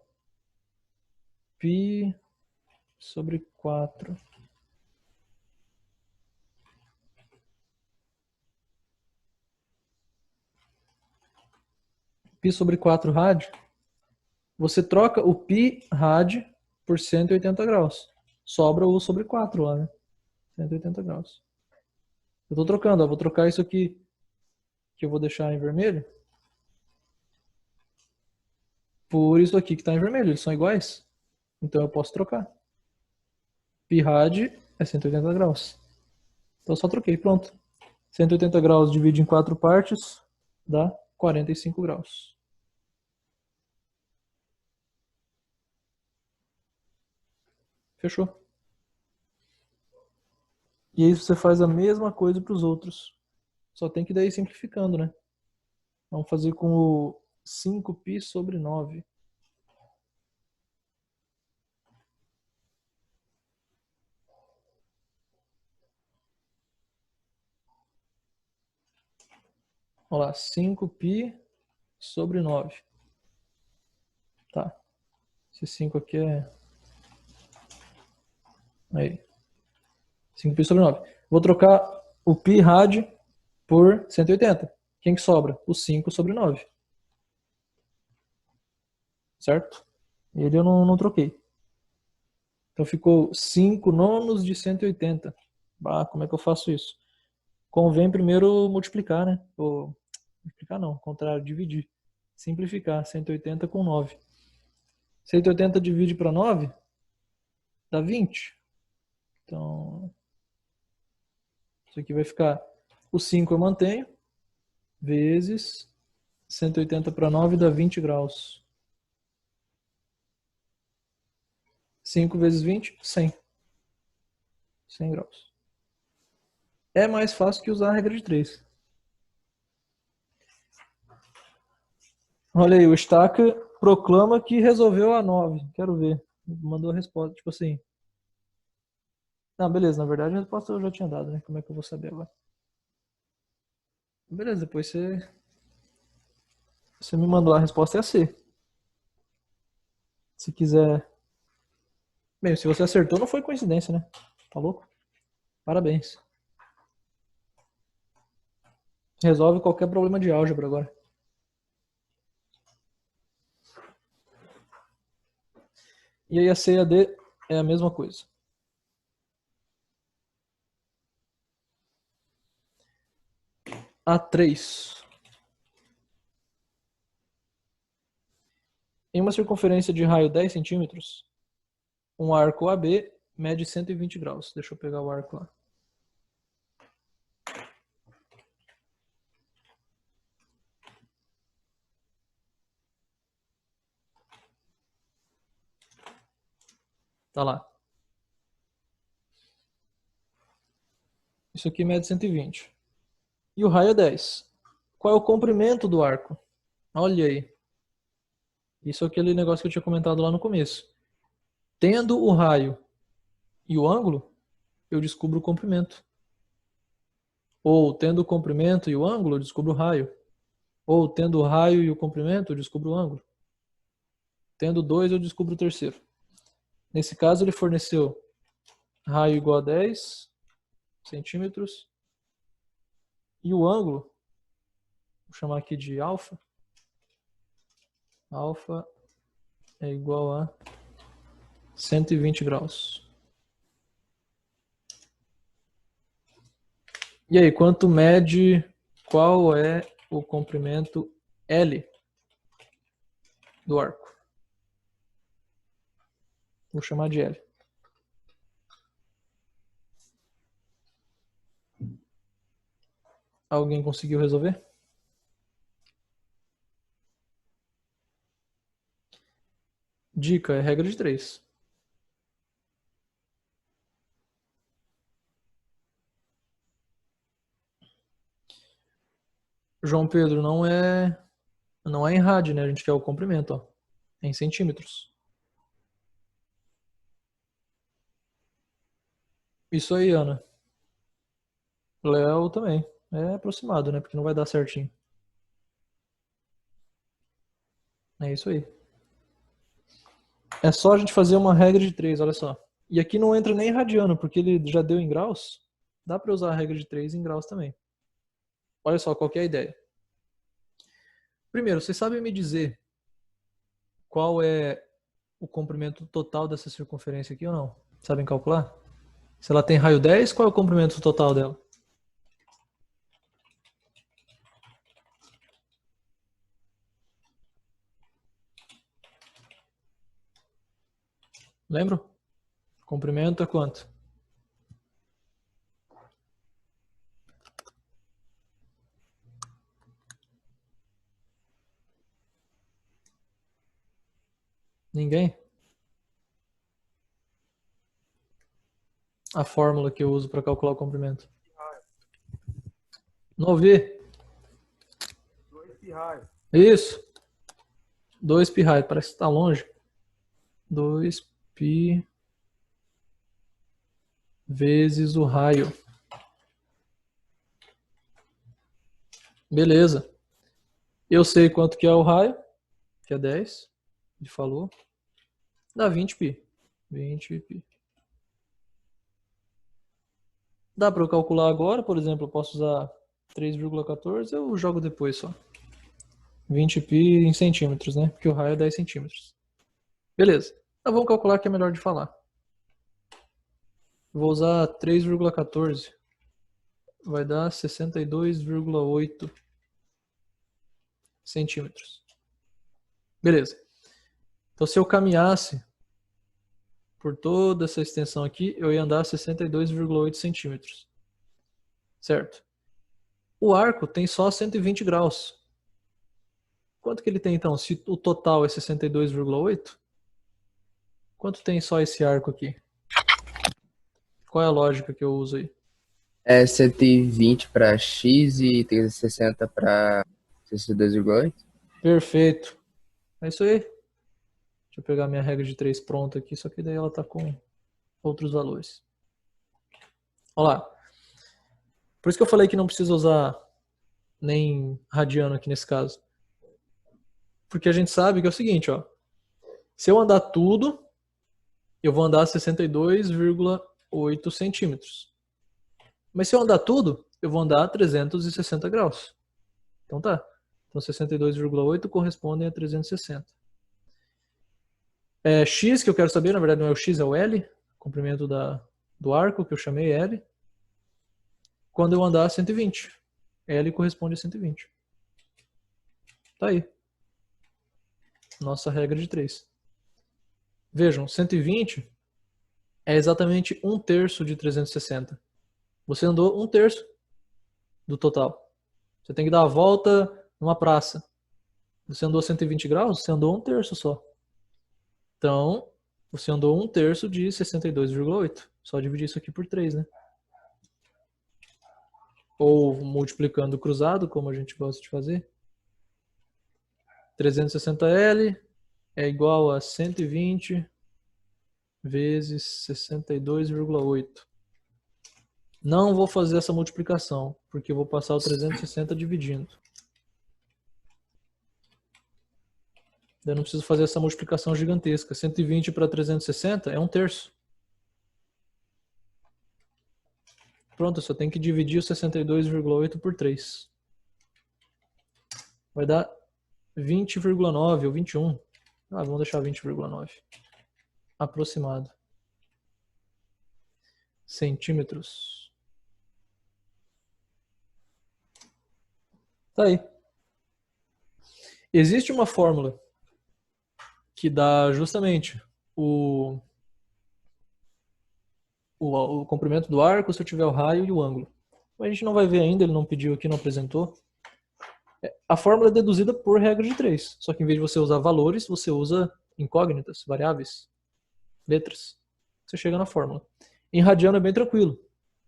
π sobre 4 π sobre 4 rádio, você troca o π rádio por 180 graus. Sobra o sobre 4 lá, né? 180 graus. Eu estou trocando, ó, vou trocar isso aqui, que eu vou deixar em vermelho, por isso aqui que está em vermelho. Eles são iguais. Então eu posso trocar. Π rádio é 180 graus. Então eu só troquei, pronto. 180 graus divide em 4 partes, dá 45 graus. Fechou. E aí você faz a mesma coisa para os outros. Só tem que daí ir simplificando, né? Vamos fazer com o 5π sobre 9. Vamos lá, 5π sobre 9. Tá. Esse 5 aqui é... Aí. 5π sobre 9. Vou trocar o π rádio por 180. Quem que sobra? O 5 sobre 9. Certo? Ele eu não troquei. Então ficou 5 nonos de 180. Bah, como é que eu faço isso? Convém primeiro multiplicar, né? Ou, multiplicar não, ao contrário, dividir. Simplificar 180 com 9. 180 divide para 9 dá 20. Então, isso aqui vai ficar, o 5 eu mantenho, vezes 180 para 9 dá 20 graus. 5 vezes 20, 100. 100 graus. É mais fácil que usar a regra de 3. Olha aí, o Stacker proclama que resolveu a 9. Quero ver. Mandou a resposta, tipo assim. Não, beleza, na verdade a resposta eu já tinha dado, né? Como é que eu vou saber agora? Beleza, depois você me mandou a resposta é a C. Se quiser... Bem, se você acertou não foi coincidência, né? Tá louco? Parabéns. Resolve qualquer problema de álgebra agora. E aí a C e a D é a mesma coisa. A3. Em uma circunferência de raio 10 centímetros, um arco AB mede 120 graus. Deixa eu pegar o arco lá. Tá lá. Isso aqui mede 120. E o raio é 10. Qual é o comprimento do arco? Olha aí. Isso é aquele negócio que eu tinha comentado lá no começo. Tendo o raio e o ângulo, eu descubro o comprimento. Ou tendo o comprimento e o ângulo, eu descubro o raio. Ou tendo o raio e o comprimento, eu descubro o ângulo. Tendo 2, eu descubro o terceiro. Nesse caso, ele forneceu raio igual a 10 centímetros. E o ângulo, vou chamar aqui de alfa. Alfa é igual a 120 graus. E aí, quanto mede, qual é o comprimento L do arco? Vou chamar de L. Alguém conseguiu resolver? Dica, é regra de 3. João Pedro, não é em rad, né? A gente quer o comprimento, ó. É em centímetros. Isso aí, Ana. Léo também. É aproximado, né? Porque não vai dar certinho. É isso aí. É só a gente fazer uma regra de 3, olha só. E aqui não entra nem radiano, porque ele já deu em graus. Dá para usar a regra de 3 em graus também. Olha só qual que é a ideia. Primeiro, vocês sabem me dizer qual é o comprimento total dessa circunferência aqui ou não? Sabem calcular? Se ela tem raio 10, qual é o comprimento total dela? Lembra? O comprimento é quanto? Ninguém? A fórmula que eu uso para calcular o comprimento. Não ouvi? 2 pi raio. Isso. 2 pi raio. Parece que está longe. 2 pi vezes o raio. Beleza. Eu sei quanto que é o raio, que é 10. Ele falou. Dá 20 pi. 20 pi. Dá para eu calcular agora, por exemplo, eu posso usar 3,14, eu jogo depois só. 20 pi em centímetros, né? Porque o raio é 10 centímetros. Beleza. Então vamos calcular que é melhor de falar. Vou usar 3,14. Vai dar 62,8 centímetros. Beleza. Então se eu caminhasse por toda essa extensão aqui, eu ia andar 62,8 centímetros. Certo? O arco tem só 120 graus. Quanto que ele tem então? Se o total é 62,8, quanto tem só esse arco aqui? Qual é a lógica que eu uso aí? É 120 para x e 360 para 62,8? Perfeito. É isso aí. Deixa eu pegar minha regra de 3 pronta aqui, só que daí ela está com outros valores. Olha lá. Por isso que eu falei que não precisa usar nem radiano aqui nesse caso. Porque a gente sabe que é o seguinte, ó. Se eu andar tudo, eu vou andar 62,8 centímetros. Mas se eu andar tudo, eu vou andar 360 graus. Então tá. Então 62,8 correspondem a 360. X que eu quero saber, na verdade não é o X, é o L. Comprimento do arco, que eu chamei L. Quando eu andar 120. L corresponde a 120. Tá aí. Nossa regra de 3. Vejam, 120 é exatamente 1/3 de 360. Você andou 1/3 do total. Você tem que dar a volta numa praça. Você andou 120 graus, você andou 1/3 só. Então, você andou 1/3 de 62,8. Só dividir isso aqui por 3, né? Ou multiplicando cruzado, como a gente gosta de fazer. 360L é igual a 120 vezes 62,8. Não vou fazer essa multiplicação, porque eu vou passar o 360 dividindo. Eu não preciso fazer essa multiplicação gigantesca. 120 para 360 é 1/3. Pronto, eu só tenho que dividir o 62,8 por 3. Vai dar 20,9 ou 21. Vamos deixar 20,9. Aproximado. Centímetros. Tá aí. Existe uma fórmula que dá justamente o comprimento do arco se eu tiver o raio e o ângulo. A gente não vai ver ainda, ele não pediu aqui, não apresentou. A fórmula é deduzida por regra de 3. Só que em vez de você usar valores, você usa incógnitas, variáveis, letras. Você chega na fórmula. Em radiano é bem tranquilo.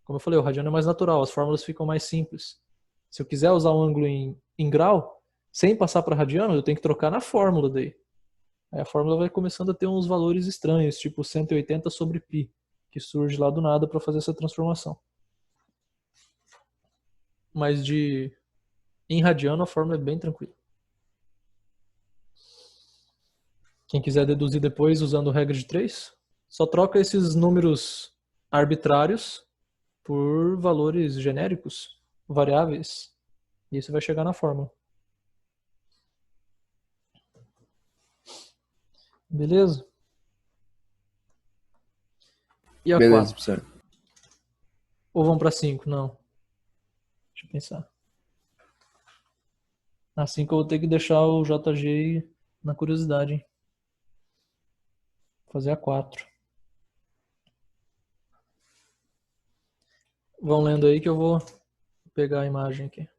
Como eu falei, o radiano é mais natural, as fórmulas ficam mais simples. Se eu quiser usar um ângulo em grau, sem passar para radiano, eu tenho que trocar na fórmula daí. Aí a fórmula vai começando a ter uns valores estranhos, tipo 180 sobre π, que surge lá do nada para fazer essa transformação. Mas em radiano a fórmula é bem tranquila. Quem quiser deduzir depois usando regra de 3, só troca esses números arbitrários por valores genéricos, variáveis, e isso vai chegar na fórmula. Beleza? E a Beleza, 4? professor. Ou vamos para 5? Não. Deixa eu pensar. A 5 eu vou ter que deixar o JG na curiosidade, hein? Fazer a 4. Vão lendo aí que eu vou pegar a imagem aqui.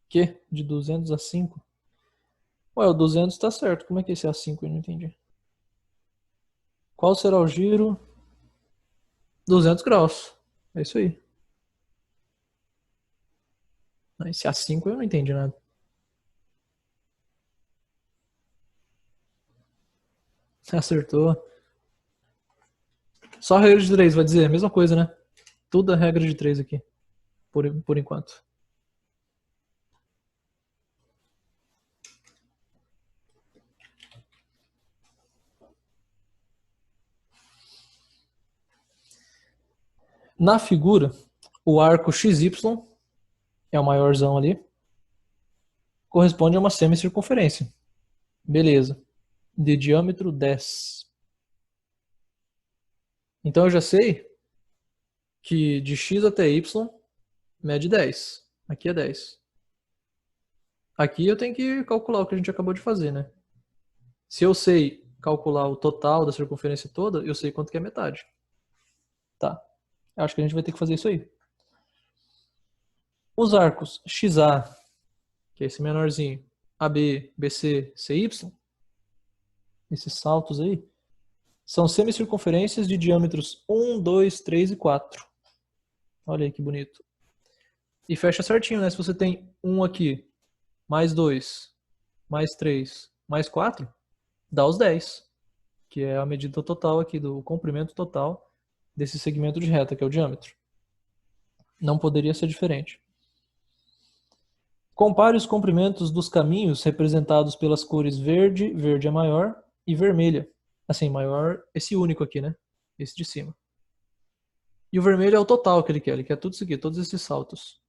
Que? De 200 a 5? Ué, o 200 tá certo. Como é que esse A5 eu não entendi? Qual será o giro? 200 graus. É isso aí. Esse A5 eu não entendi nada. Acertou. Só a regra de 3 vai dizer a mesma coisa, né? Tudo é regra de 3 aqui. Por enquanto. Na figura, o arco XY é o maiorzão ali. Corresponde a uma semicircunferência. Beleza. De diâmetro 10. Então eu já sei que de x até y mede 10. Aqui é 10. Aqui eu tenho que calcular o que a gente acabou de fazer, né? Se eu sei calcular o total da circunferência toda, eu sei quanto que é metade. Tá. Eu acho que a gente vai ter que fazer isso aí. Os arcos XA, que é esse menorzinho, AB, BC, CY, esses saltos aí, são semicircunferências de diâmetros 1, 2, 3 e 4. Olha aí que bonito. E fecha certinho, né? Se você tem 1 aqui, mais 2, mais 3, mais 4, dá os 10. Que é a medida total aqui, do comprimento total desse segmento de reta, que é o diâmetro. Não poderia ser diferente. Compare os comprimentos dos caminhos representados pelas cores verde, verde é maior, e vermelha. Assim, maior, esse único aqui, né? Esse de cima. E o vermelho é o total que ele quer tudo isso aqui, todos esses saltos.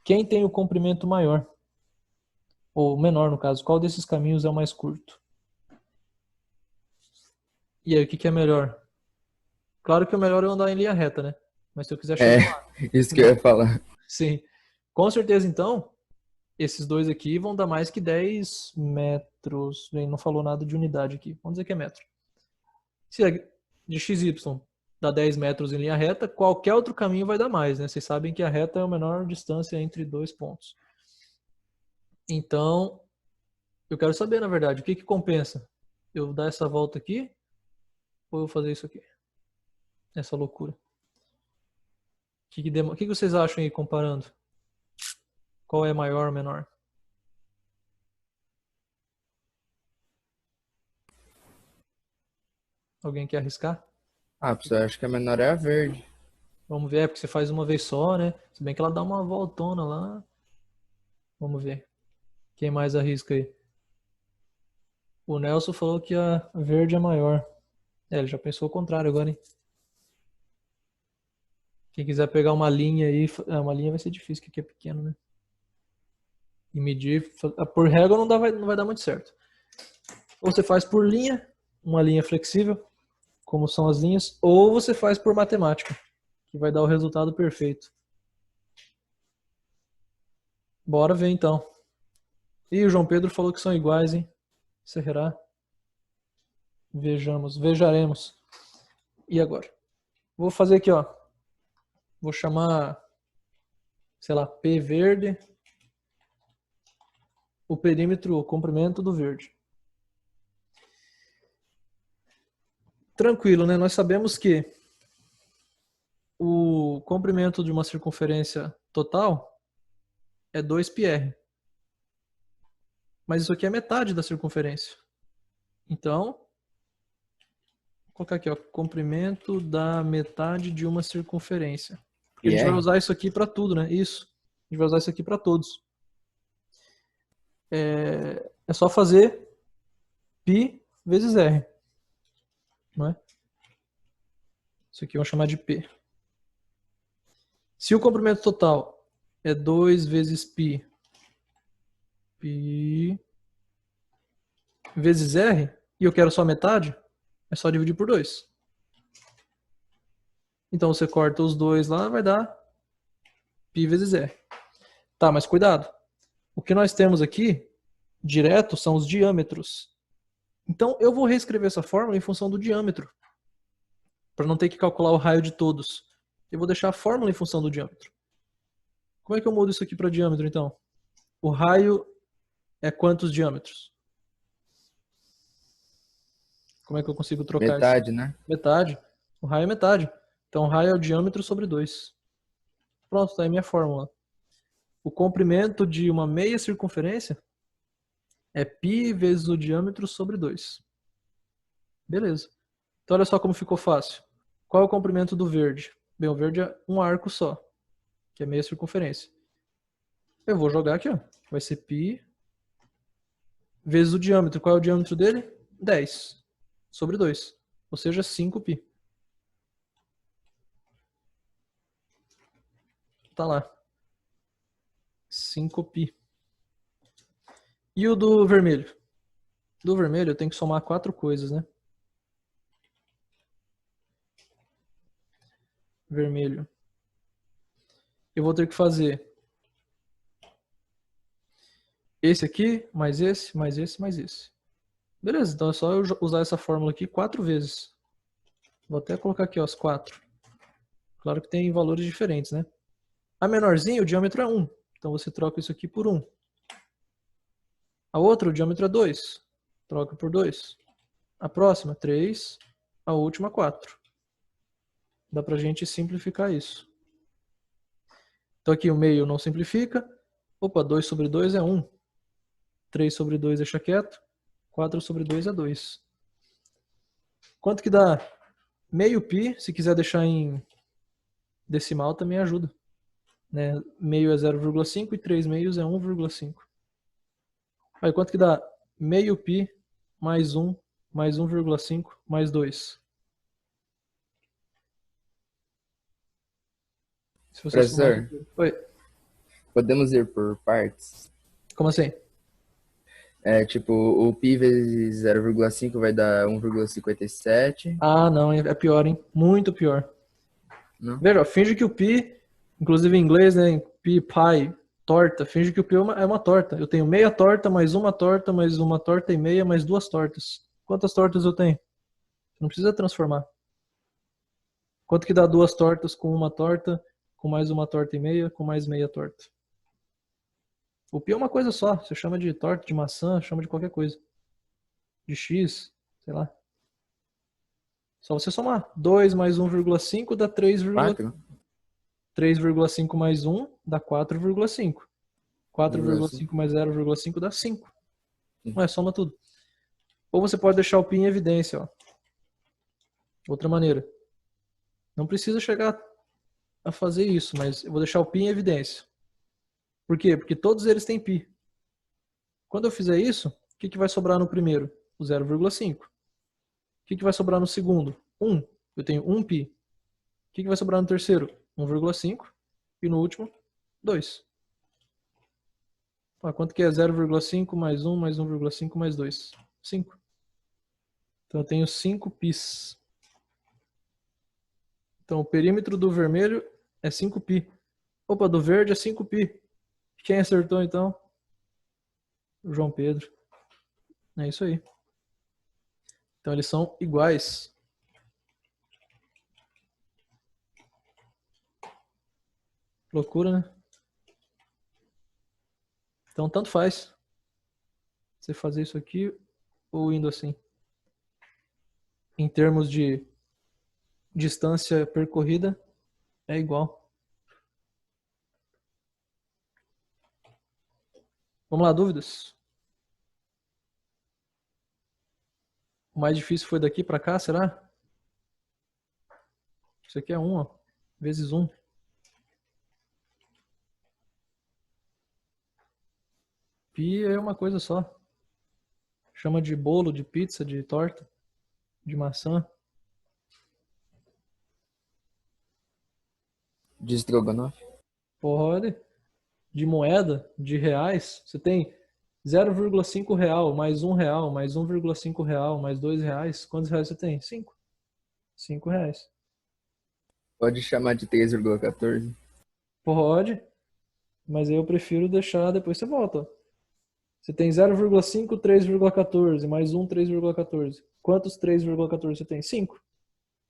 Quem tem o comprimento maior? Ou menor, no caso, qual desses caminhos é o mais curto? E aí, o que é melhor? Claro que o melhor é andar em linha reta, né? Mas se eu quiser chegar lá... Isso que eu ia falar. Sim. Com certeza, então, esses dois aqui vão dar mais que 10 metros. Bem, não falou nada de unidade aqui. Vamos dizer que é metro. Se é de XY dá 10 metros em linha reta, qualquer outro caminho vai dar mais, né? Vocês sabem que a reta é a menor distância entre dois pontos. Então, eu quero saber, na verdade, o que compensa? Eu dar essa volta aqui ou eu fazer isso aqui? Essa loucura. O que vocês acham aí comparando? Qual é maior ou menor? Alguém quer arriscar? Ah, pessoal, acho que a menor é a verde. Vamos ver, porque você faz uma vez só, né? Se bem que ela dá uma voltona lá. Vamos ver. Quem mais arrisca aí? O Nelson falou que a verde é maior. Ele já pensou o contrário agora, hein? Quem quiser pegar uma linha aí, uma linha vai ser difícil, porque aqui é pequeno, né? E medir, por régua não vai dar muito certo. Ou você faz por linha, uma linha flexível, como são as linhas, ou você faz por matemática, que vai dar o resultado perfeito. Bora ver então. E o João Pedro falou que são iguais, hein? Será? Vejaremos. E agora? Vou fazer aqui, ó. Vou chamar, sei lá, P verde, o perímetro, o comprimento do verde. Tranquilo, né? Nós sabemos que o comprimento de uma circunferência total é 2πr. Mas isso aqui é metade da circunferência. Então, vou colocar aqui, ó, comprimento da metade de uma circunferência. A gente vai usar isso aqui para tudo, né? Isso. A gente vai usar isso aqui para todos. É só fazer π vezes r. Não é? Isso aqui vamos chamar de P. Se o comprimento total é 2 vezes π vezes r, e eu quero só metade, é só dividir por 2. Então você corta os dois lá, vai dar π vezes r. Tá, mas cuidado. O que nós temos aqui, direto, são os diâmetros. Então eu vou reescrever essa fórmula em função do diâmetro, para não ter que calcular o raio de todos. Eu vou deixar a fórmula em função do diâmetro. Como é que eu mudo isso aqui para diâmetro, então? O raio é quantos diâmetros? Como é que eu consigo trocar Metade, isso? né? Metade. O raio é metade. Então o raio é o diâmetro sobre 2. Pronto, tá aí a minha fórmula. O comprimento de uma meia circunferência é π vezes o diâmetro sobre 2. Beleza. Então olha só como ficou fácil. Qual é o comprimento do verde? Bem, o verde é um arco só, que é meia circunferência. Eu vou jogar aqui, ó. Vai ser π vezes o diâmetro. Qual é o diâmetro dele? 10 sobre 2. Ou seja, 5π. Tá lá. 5π. E o do vermelho? Do vermelho eu tenho que somar 4 coisas, né? Vermelho. Eu vou ter que fazer esse aqui, mais esse, mais esse, mais esse. Beleza, então é só eu usar essa fórmula aqui 4 vezes. Vou até colocar aqui, ó, as 4. Claro que tem valores diferentes, né? A menorzinha, o diâmetro é 1. Então você troca isso aqui por 1. A outra, o diâmetro é 2. Troca por 2. A próxima, 3. A última, 4. Dá pra gente simplificar isso. Então aqui o meio não simplifica. Opa, 2 sobre 2 é 1. 3 sobre 2 deixa quieto. 4 sobre 2 é 2. Quanto que dá? Meio π, se quiser deixar em decimal também ajuda. Né? Meio é 0,5 e 3 meios é 1,5. Aí quanto que dá? Meio π mais 1 mais 1,5 mais 2. Se você Professor, Oi. podemos ir por partes? Como assim? Tipo, o π vezes 0,5 vai dar 1,57. Ah, não, é pior, hein? Muito pior. Não? Veja, ó, finge que o pi, inclusive em inglês, né? Pi, pi, torta. Finge que o pi é uma torta. Eu tenho meia torta, mais uma torta e meia, mais 2 tortas. Quantas tortas eu tenho? Não precisa transformar. Quanto que dá 2 tortas com uma torta, com mais uma torta e meia, com mais meia torta? O pi é uma coisa só. Você chama de torta, de maçã, chama de qualquer coisa. De x, sei lá. Só você somar. 2 mais 1,5 dá 3,5. 4? 3,5 mais 1 dá 4,5. 4,5 mais 0,5 dá 5. Não é, soma tudo. Ou você pode deixar o π em evidência, ó. Outra maneira. Não precisa chegar a fazer isso, mas eu vou deixar o π em evidência. Por quê? Porque todos eles têm π. Quando eu fizer isso, o que vai sobrar no primeiro? O 0,5. O que vai sobrar no segundo? 1. Eu tenho 1π. O que vai sobrar no terceiro? 1,5. E no último, 2. Quanto que é 0,5 mais 1 mais 1,5 mais 2? 5. Então eu tenho 5 πs. Então o perímetro do vermelho é 5π. Opa, do verde é 5π. Quem acertou então? O João Pedro. É isso aí. Então eles são iguais. Loucura, né? Então tanto faz você fazer isso aqui ou indo assim. Em termos de distância percorrida, é igual. Vamos lá, dúvidas? O mais difícil foi daqui para cá, será? Isso aqui é 1, ó, vezes 1. Pi é uma coisa só. Chama de bolo, de pizza, de torta, de maçã. De estrogonofe? Pode. De moeda, de reais. Você tem 0,5 real, mais 1 real, mais 1,5 real, mais 2 reais. Quantos reais você tem? 5. 5 reais. Pode chamar de 3,14? Pode. Mas aí eu prefiro deixar, depois você volta, ó. Você tem 0,5, 3,14, mais 1, 3,14. Quantos 3,14 você tem? 5.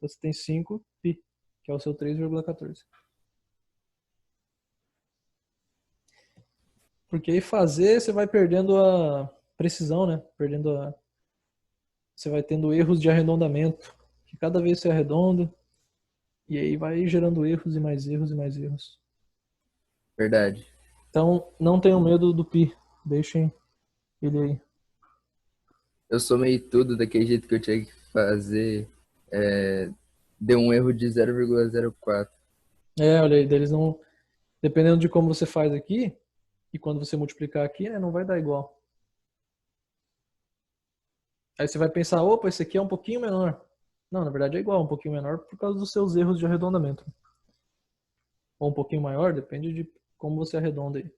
Você tem 5 π, que é o seu 3,14. Porque aí fazer, você vai perdendo a precisão, né? Você vai tendo erros de arredondamento. Que cada vez você arredonda, e aí vai gerando erros e mais erros e mais erros. Verdade. Então, não tenham medo do π. Deixem ele aí. Eu somei tudo daquele jeito que eu tinha que fazer. Deu um erro de 0,04. Olha aí, deles não. Dependendo de como você faz aqui, e quando você multiplicar aqui, né, não vai dar igual. Aí você vai pensar, opa, esse aqui é um pouquinho menor. Não, na verdade é igual, um pouquinho menor por causa dos seus erros de arredondamento. Ou um pouquinho maior, depende de como você arredonda aí.